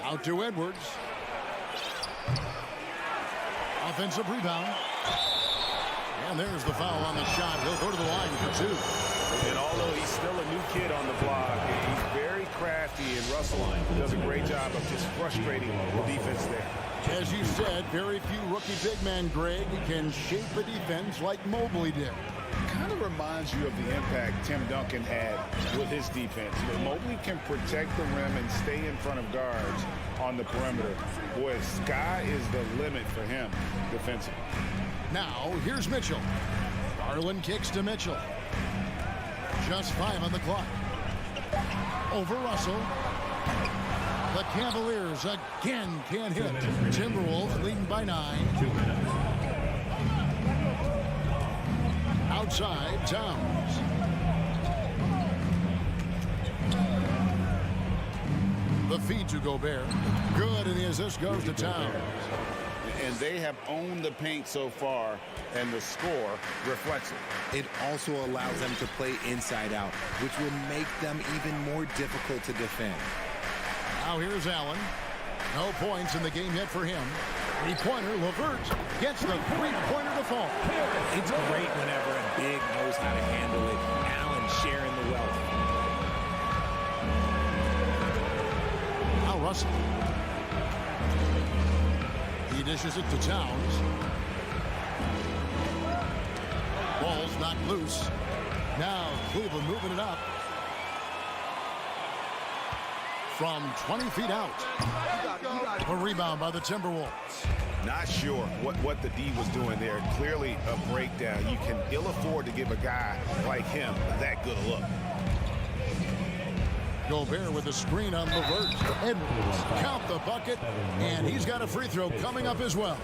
Out to Edwards. Offensive rebound. And there's the foul on the shot. He'll go to the line for 2. And although he's still a new kid on the block, he's very crafty, and Russell does a great job of just frustrating the defense there. As you said, very few rookie big men, Greg, can shape a defense like Mobley did. Kind of reminds you of the impact Tim Duncan had with his defense. Mobley can protect the rim and stay in front of guards on the perimeter. Boy, sky is the limit for him defensively. Now, here's Mitchell. Garland kicks to Mitchell. Just 5 on the clock. Over Russell. The Cavaliers again can't hit. Timberwolves leading by 9. Outside, Towns. The feed to Gobert. Good, and the assist goes to Towns. And they have owned the paint so far, and the score reflects it. It also allows them to play inside out, which will make them even more difficult to defend. Now here's Allen. No points in the game yet for him. Three-pointer, LeVert gets the three-pointer to fall. It's great whenever a big knows how to handle it. Allen sharing the wealth. Now Russell. He dishes it to Towns. Ball's knocked loose. Now Cleveland moving it up. From 20 feet out. A rebound by the Timberwolves. Not sure what the D was doing there. Clearly a breakdown. You can ill afford to give a guy like him that good a look. Gobert with the screen on Levert. Edwards, count the bucket, and he's got a free throw coming up as well.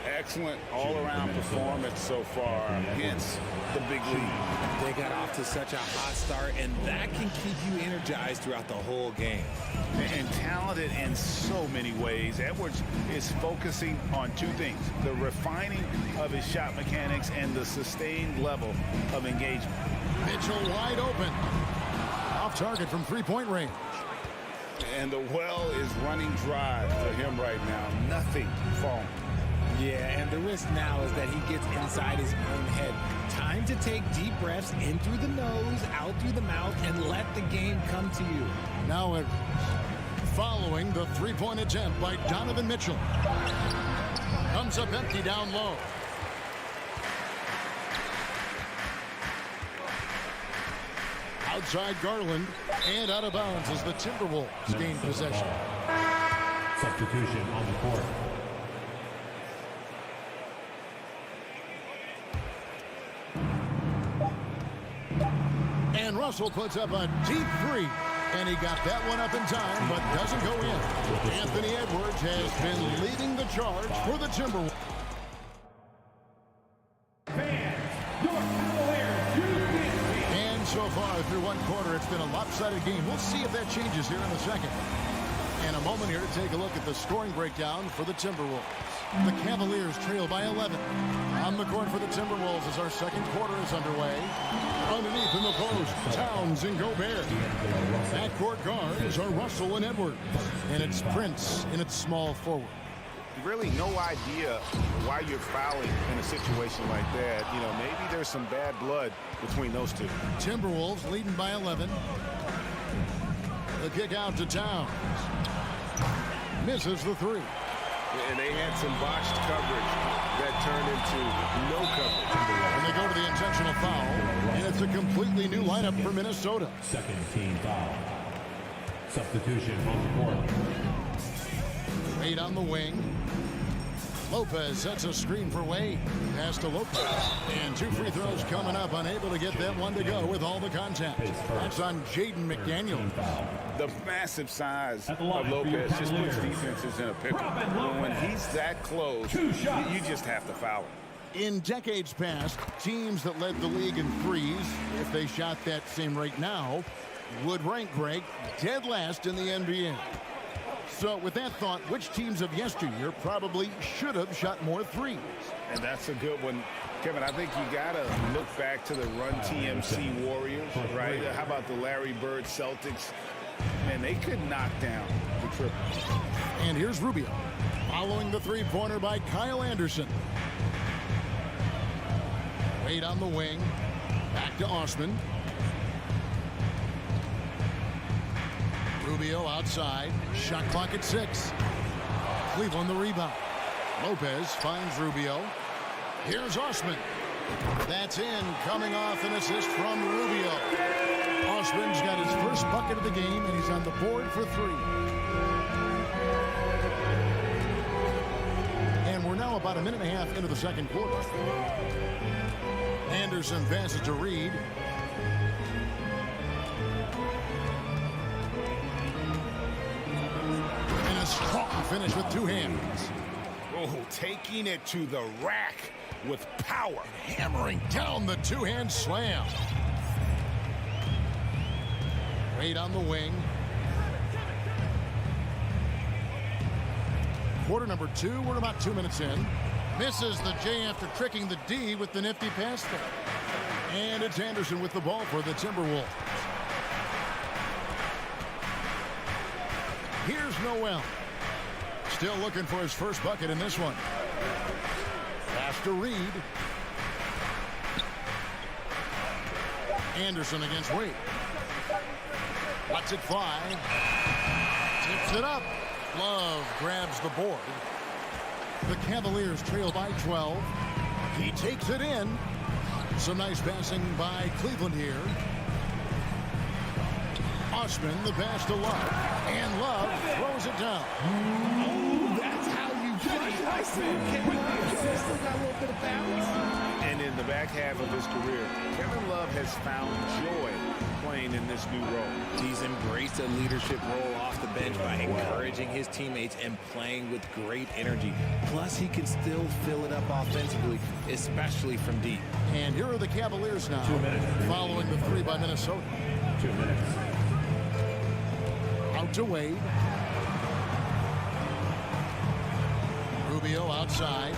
Excellent all-around performance so far, hence the big lead. They got off to such a hot start, and that can keep you energized throughout the whole game. And talented in so many ways. Edwards is focusing on two things: the refining of his shot mechanics and the sustained level of engagement. Mitchell wide open. Off target from three-point range. And the well is running dry for him right now. Nothing falling. Yeah, and the risk now is that he gets inside his own head. Time to take deep breaths in through the nose, out through the mouth, and let the game come to you. Now Edwards, following the three-point attempt by Donovan Mitchell. Comes up empty down low. Outside Garland, and out of bounds as the Timberwolves gain possession. Substitution on the court. And Russell puts up a deep three, and he got that one up in time, but doesn't go in. Anthony Edwards has been leading the charge for the Timberwolves. And so far through one quarter, it's been a lopsided game. We'll see if that changes here in the second. And a moment here to take a look at the scoring breakdown for the Timberwolves. The Cavaliers trail by 11. On the court for the Timberwolves as our second quarter is underway. Underneath in the post, Towns and Gobert. Backcourt guards are Russell and Edwards. And it's Prince in its small forward. Really no idea why you're fouling in a situation like that. You know, maybe there's some bad blood between those two. Timberwolves leading by 11. The kick out to Towns. Misses the three. And they had some botched coverage that turned into no coverage. And they go to the intentional foul, and it's a completely new lineup for Minnesota. Second team foul. Substitution on the court. Wade on the wing. Lopez sets a screen for Wade. Pass to Lopez. And two free throws coming up. Unable to get that one to go with all the contact. That's on Jaden McDaniel. The massive size of Lopez just puts defenses in a pickle. When he's that close, you just have to foul him. In decades past, teams that led the league in threes, if they shot that same rate now, would rank Greg dead last in the NBA. So with that thought, which teams of yesteryear probably should have shot more threes? And that's a good one. Kevin, I think you got to look back to the Run TMC Warriors, right? How about the Larry Bird Celtics? Man, they could knock down the triple. And here's Rubio, following the three-pointer by Kyle Anderson. Wade on the wing, back to Osman. Rubio outside, shot clock at 6. Cleveland the rebound. Lopez finds Rubio. Here's Osman. That's in, coming off an assist from Rubio. Osman's got his first bucket of the game, and he's on the board for 3. And we're now about a minute and a half into the second quarter. Anderson passes to Reed. And a strong finish with two hands. Oh, taking it to the rack with power. Hammering down the two-hand slam. Wade on the wing. Quarter number 2, we're about 2 minutes in. Misses the J after tricking the D with the nifty pass there. And it's Anderson with the ball for the Timberwolves. Here's Noel. Still looking for his first bucket in this one. Pass to Reed. Anderson against Wade. Lets it fly. Tips it up. Love grabs the board. The Cavaliers trail by 12. He takes it in. Some nice passing by Cleveland here. Osman, the pass to Love. And Love throws it down. Oh, that's how you And in the back half of his career, Kevin Love has found joy playing in this new role. He's embraced a leadership role off the bench by encouraging his teammates and playing with great energy. Plus, he can still fill it up offensively, especially from deep. And here are the Cavaliers now, following the three by Minnesota. 2 minutes. Out to Wade. Rubio outside.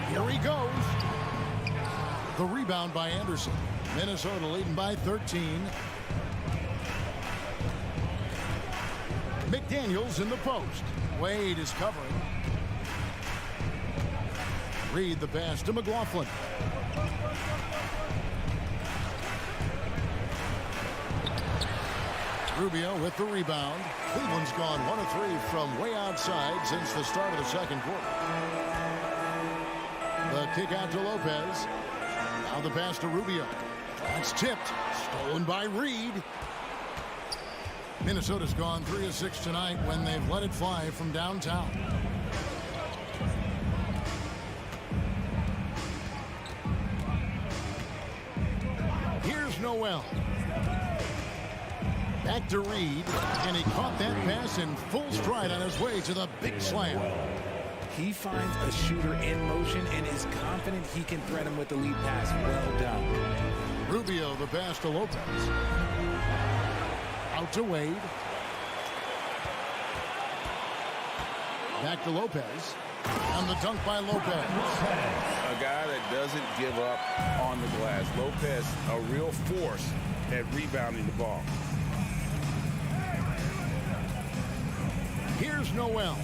Here he goes. The rebound by Anderson. Minnesota leading by 13. McDaniels in the post. Wade is covering. Reed the pass to McLaughlin. Rubio with the rebound. Cleveland's gone 1 of 3 from way outside since the start of the second quarter. The kick out to Lopez. Now the pass to Rubio. That's tipped. Stolen by Reed. Minnesota's gone 3 of 6 tonight when they've let it fly from downtown. Here's Noel. Back to Reed, and he caught that pass in full stride on his way to the big slam. He finds a shooter in motion and is confident he can threat him with the lead pass. Well done. Rubio, the pass to Lopez. Out to Wade. Back to Lopez. And the dunk by Lopez. A guy that doesn't give up on the glass. Lopez, a real force at rebounding the ball. Here's Noel.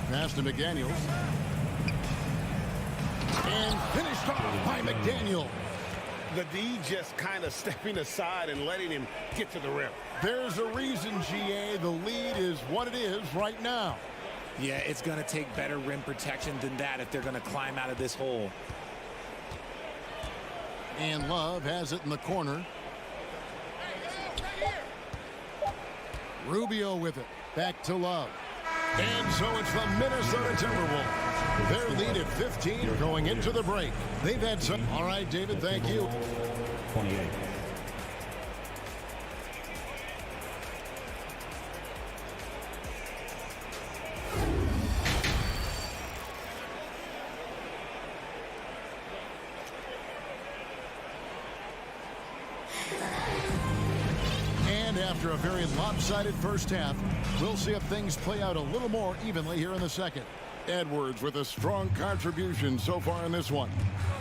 Pass to McDaniels. And finished off by McDaniel. The D just kind of stepping aside and letting him get to the rim. There's a reason, GA. The lead is what it is right now. Yeah, it's going to take better rim protection than that if they're going to climb out of this hole. And Love has it in the corner. Rubio with it. Back to Love. And so it's the Minnesota Timberwolves. Their lead at 15 going into the break. They've had some. All right, David, thank you. 28. After a very lopsided first half, we'll see if things play out a little more evenly here in the second. Edwards with a strong contribution so far in this one.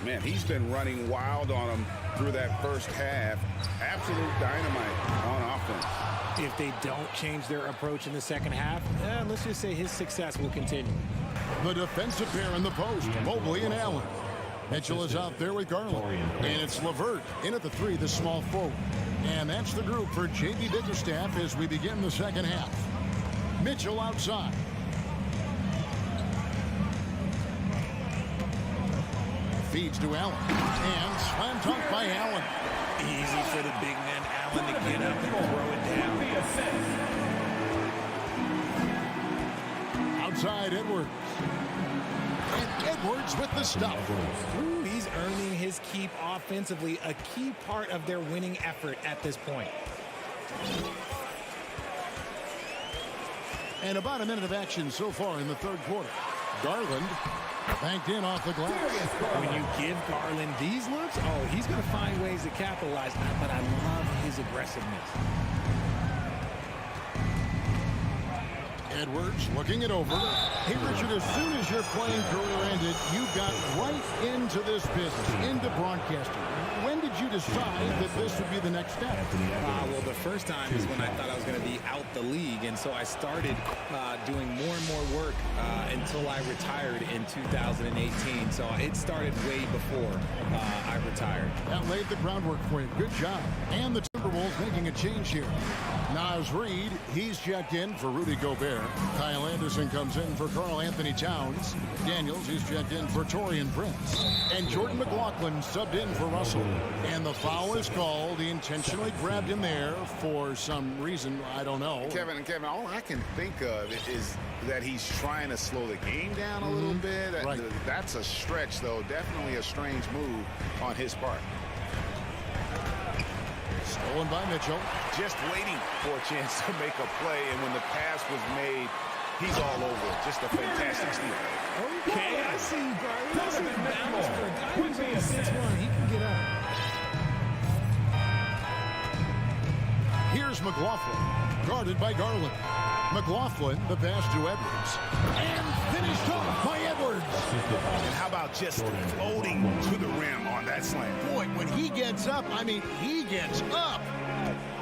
Man, he's been running wild on him through that first half. Absolute dynamite on offense. If they don't change their approach in the second half, let's just say his success will continue. The defensive pair in the post, Mobley and Allen. Mitchell is out there with Garland. And it's LeVert in at the 3, the small forward. And that's the group for J.B. Bickerstaff as we begin the second half. Mitchell outside. Feeds to Allen. And slam dunk by Allen. Easy for the big man Allen to get up and throw it down. Outside Edwards. And Edwards with the stop. Ooh, he's earning his keep offensively, a key part of their winning effort at this point. And about a minute of action so far in the third quarter. Garland banked in off the glass. When you give Garland these looks, oh, he's going to find ways to capitalize. But I love his aggressiveness. Edwards looking it over. Hey, Richard, as soon as your playing career ended, you got right into this business, into broadcasting. When did you decide that this would be the next step? Well, the first time is when I thought I was going to be out the league, and so I started doing more and more work until I retired in 2018. So it started way before I retired. That laid the groundwork for you. Good job. And the Timberwolves Timberwolves making a change here. Naz Reid, he's checked in for Rudy Gobert. Kyle Anderson comes in for Karl Anthony Towns. Daniels, he's checked in for Taurean Prince. And Jordan McLaughlin subbed in for Russell. And the foul is called. He intentionally grabbed him there for some reason. I don't know. Kevin, all I can think of is that he's trying to slow the game down a little bit. Right. That's a stretch, though. Definitely a strange move on his part. Stolen by Mitchell. Just waiting for a chance to make a play, and when the pass was made, he's all over it. Just a fantastic steal. Okay, I see you, Garland. That's a good balance for a guy who's on 6'1". He can get up. Here's McLaughlin, guarded by Garland. McLaughlin, the pass to Edwards. And finished off by Edwards. And how about just floating to the rim on that slam? Boy, when he gets up, I mean, he gets up.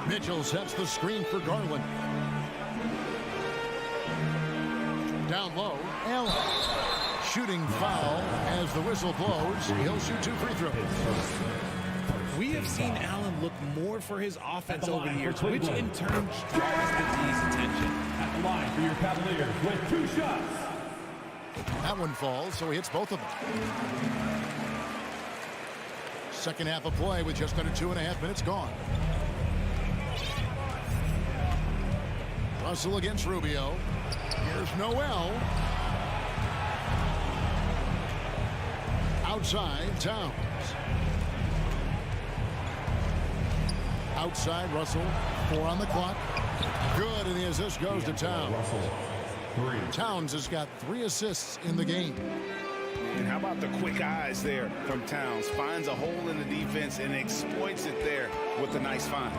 Mitchell sets the screen for Garland. Down low, Allen. Shooting foul as the whistle blows. He'll shoot 2 free throws. We have seen Allen look more for his offense over the years, which in turn draws the D's attention. At the line for your Cavaliers with 2 shots. That one falls, so he hits both of them. Second half of play with just under 2.5 minutes gone. Russell against Rubio. Here's Noel. Outside, Towns. Outside, Russell. 4 on the clock. Good, and the assist goes to Towns. Towns has got 3 assists in the game. And how about the quick eyes there from Towns? Finds a hole in the defense and exploits it there with a nice find.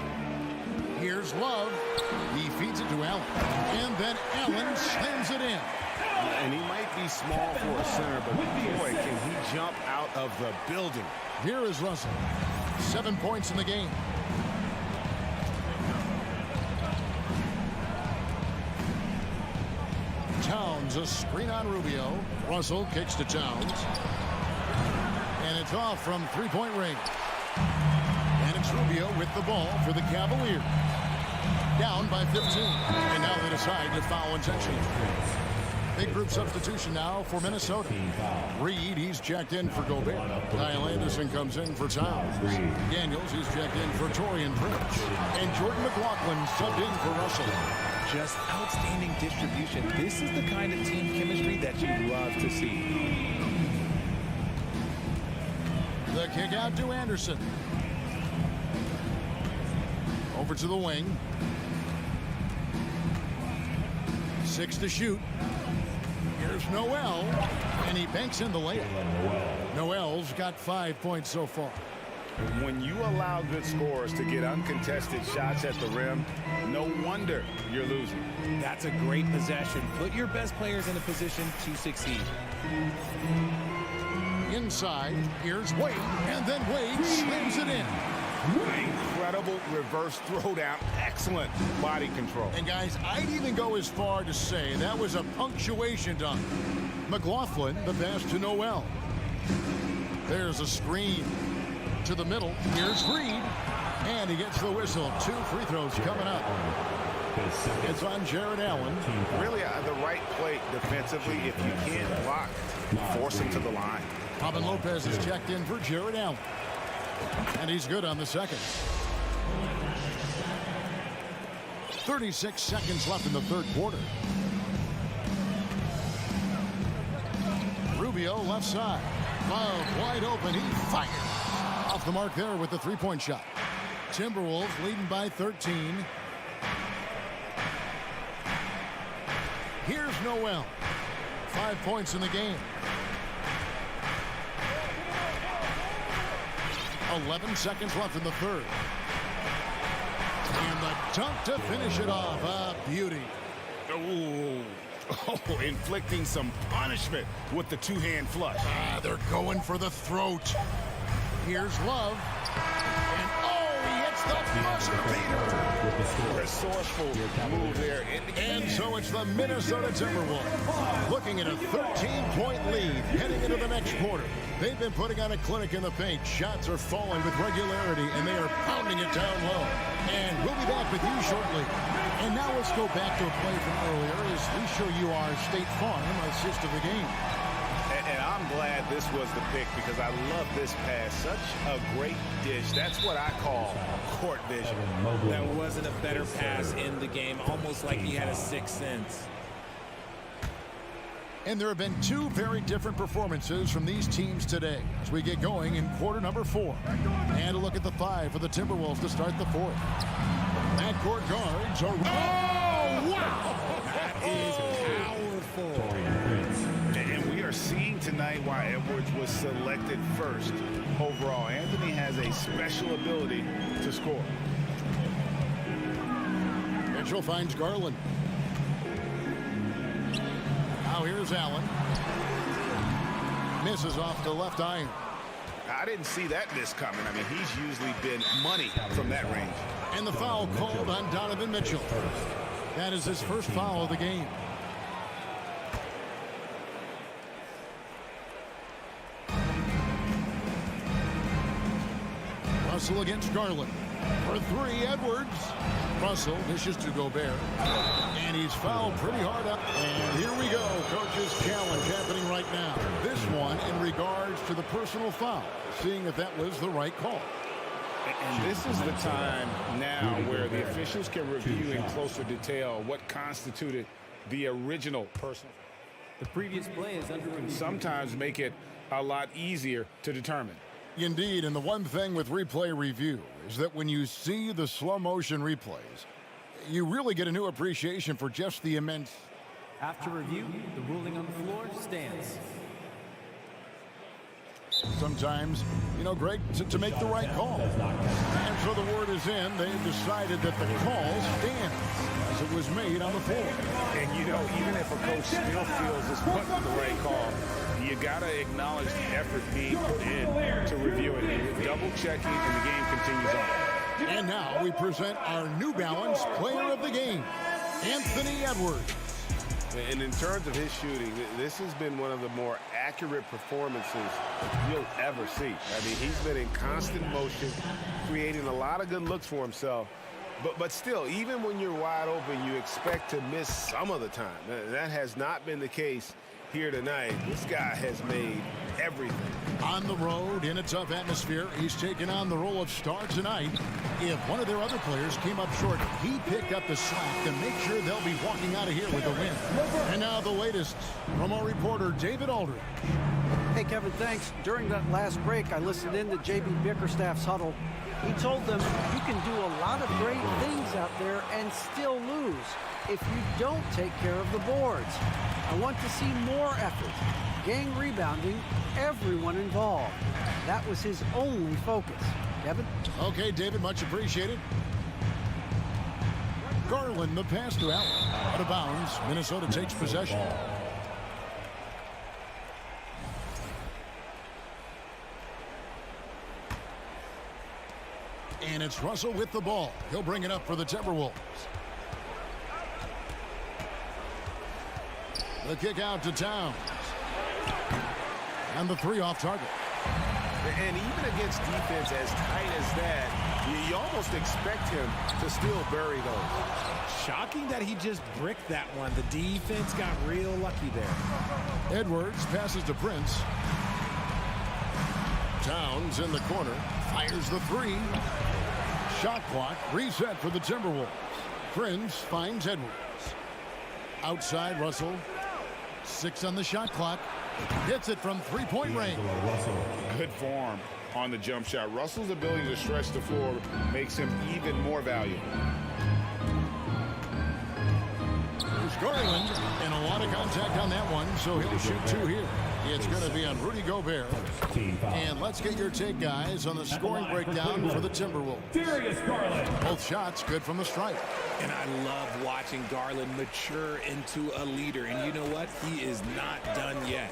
Here's Love. He feeds it to Allen. And then Allen slams it in. And he might be small for a center, but boy, can he jump out of the building. Here is Russell. 7 points in the game. Towns, a screen on Rubio. Russell kicks to Towns. And it's off from 3-point range. And it's Rubio with the ball for the Cavaliers. Down by 15. And now they decide to foul intentionally. Big group substitution now for Minnesota. Reed, he's checked in for Gobert. Kyle Anderson comes in for Towns. Daniels, he's checked in for Taurean Prince. And Jordan McLaughlin subbed in for Russell. Just outstanding distribution. This is the kind of team chemistry that you love to see. The kick out to Anderson. Over to the wing. 6 to shoot. Here's Noel, and he banks in the layup. Noel's got 5 points so far. When you allow good scorers to get uncontested shots at the rim, no wonder you're losing. That's a great possession. Put your best players in a position to succeed. Inside, here's Wade, and then Wade slams it in. Incredible reverse throwdown. Excellent body control. And guys, I'd even go as far to say that was a punctuation dunk. McLaughlin, the pass to Noel. There's a screen to the middle. Here's Reed, and he gets the whistle. 2 free throws coming up. It's on Jared Allen. Really the right play defensively. If you can't block, force him to the line. Robin Lopez is checked in for Jared Allen. And he's good on the second. 36 seconds left in the third quarter. Rubio left side. Love wide open. He fires. Off the mark there with the 3-point shot. Timberwolves leading by 13. Here's Noel. 5 points in the game. 11 seconds left in the third. And the dunk to finish it off. A beauty. Oh, inflicting some punishment with the 2-hand flush. They're going for the throat. Here's Love. And he hits the buzzer beater. Resourceful move there. And so it's the Minnesota Timberwolves looking at a 13-point lead heading into the next quarter. They've been putting on a clinic in the paint. Shots are falling with regularity, and they are pounding it down low. And we'll be back with you shortly. And now let's go back to a play from earlier as we show you our State Farm assist of the game. And I'm glad this was the pick because I love this pass. Such a great dish. That's what I call court vision. There wasn't a better pass in the game, almost like he had a sixth sense. And there have been two very different performances from these teams today as we get going in quarter number 4. And a look at the 5 for the Timberwolves to start the 4th. Backcourt guards are... Oh, wow! That is powerful. And we are seeing tonight why Edwards was selected first overall. Anthony has a special ability to score. Mitchell finds Garland. Now here's Allen. Misses off the left iron. I didn't see that miss coming. I mean, he's usually been money from that range. And the foul called on Donovan Mitchell. That is his first foul of the game. Russell against Garland. For 3, Edwards. Russell dishes to Gobert. And he's fouled pretty hard up. And here we go. Coach's challenge happening right now. This one in regards to the personal foul. Seeing if that was the right call. And this is the time now where the officials can review in closer detail what constituted the original personal. The previous play is under review. Sometimes make it a lot easier to determine. Indeed, and the one thing with replay review is that when you see the slow motion replays, you really get a new appreciation for just the immense. After review, the ruling on the floor stands. Sometimes, you know, Greg, to make the right call. And so the word is in. They've decided that the call stands as it was made on the floor. And, you know, even if a coach still feels this wasn't the right call, you got to acknowledge the effort being put in to review it. And double checking, and the game continues on. And now we present our New Balance player of the game, Anthony Edwards. And in terms of his shooting, this has been one of the more accurate performances you'll ever see. I mean, he's been in constant motion, creating a lot of good looks for himself. But still, even when you're wide open, you expect to miss some of the time. That has not been the case here tonight. This guy has made everything. On the road, in a tough atmosphere, he's taken on the role of star tonight. If one of their other players came up short, he picked up the slack to make sure they'll be walking out of here with a win. And now the latest from our reporter, David Aldridge. Hey, Kevin, thanks. During that last break, I listened in to J.B. Bickerstaff's huddle. He told them you can do a lot of great things out there and still lose if you don't take care of the boards. I want to see more effort, gang rebounding, everyone involved. That was his only focus. Kevin? Okay, David, much appreciated. Garland, the pass to Allen. Out of bounds, Minnesota takes possession. And it's Russell with the ball. He'll bring it up for the Timberwolves. The kick out to Towns. And the 3 off target. And even against defense as tight as that, you almost expect him to still bury those. Shocking that he just bricked that one. The defense got real lucky there. Edwards passes to Prince. Towns in the corner. Fires the 3. Shot clock reset for the Timberwolves. Prince finds Edwards. Outside Russell. 6 on the shot clock. Hits it from 3-point range. Good form on the jump shot. Russell's ability to stretch the floor makes him even more valuable. There's Garland, and a lot of contact on that one, so he'll shoot 2 here. It's going to be on Rudy Gobert. And let's get your take, guys, on the scoring breakdown for the Timberwolves. Both shots good from the stripe. And I love watching Garland mature into a leader. And you know what? He is not done yet.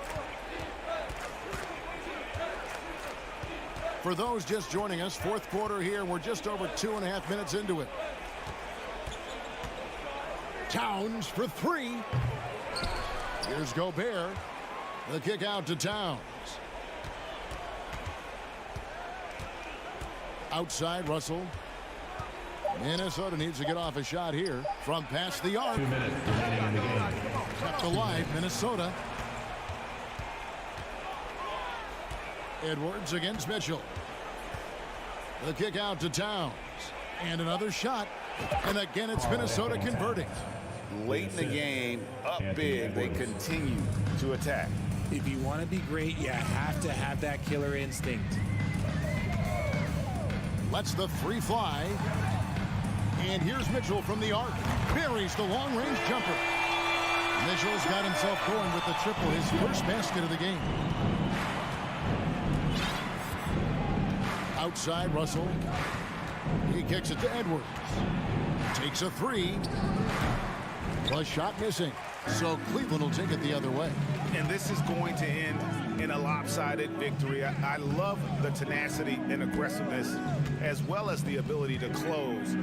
For those just joining us, 4th quarter here. We're just over 2.5 minutes into it. Towns for 3. Here's Gobert. The kick out to Towns. Outside Russell. Minnesota needs to get off a shot here from past the arc. 2 minutes remaining in the game. Kept alive, Minnesota. Edwards against Mitchell. The kick out to Towns. And another shot. And again, it's Minnesota converting. Late in the game, up big, they continue to attack. If you want to be great, you have to have that killer instinct. Lets the three fly. And here's Mitchell from the arc. Buries the long-range jumper. Mitchell's got himself going with the triple, his first basket of the game. Outside, Russell. He kicks it to Edwards. Takes a three. The shot missing. So Cleveland will take it the other way. And this is going to end in a lopsided victory. I love the tenacity and aggressiveness, as well as the ability to close. You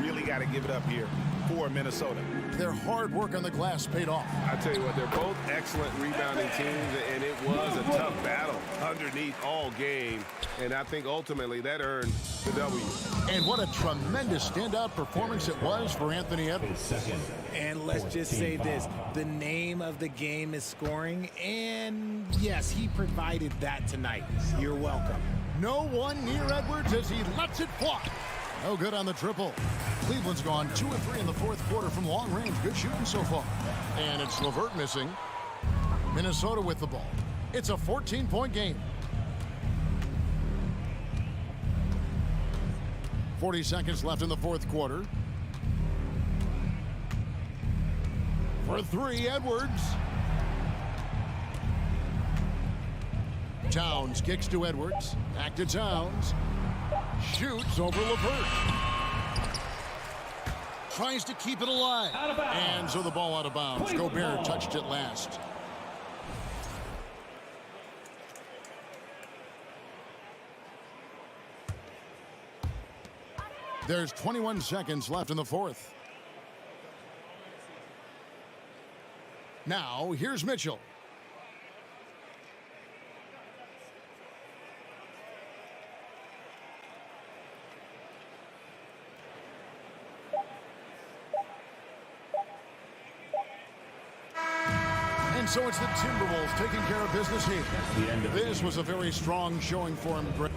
really got to give it up here for Minnesota. Their hard work on the glass paid off. I tell you what, they're both excellent rebounding teams, and it was a tough battle underneath all game. And I think ultimately that earned the W. And what a tremendous standout performance it was for Anthony Edwards. And let's just say this, the name of the game is scoring, and yes, he provided that tonight. You're welcome. No one near Edwards as he lets it fly. No good on the triple. Cleveland's gone 2 of 3 in the fourth quarter from long range. Good shooting so far. And it's LeVert missing. Minnesota with the ball. It's a 14-point game. 40 seconds left in the fourth quarter. For three, Edwards. Towns kicks to Edwards. Back to Towns. Shoots over LeVert. Tries to keep it alive. And so the ball out of bounds. Gobert touched it last. There's 21 seconds left in the fourth. Now, here's Mitchell. And so it's the Timberwolves taking care of business here. This was a very strong showing for him.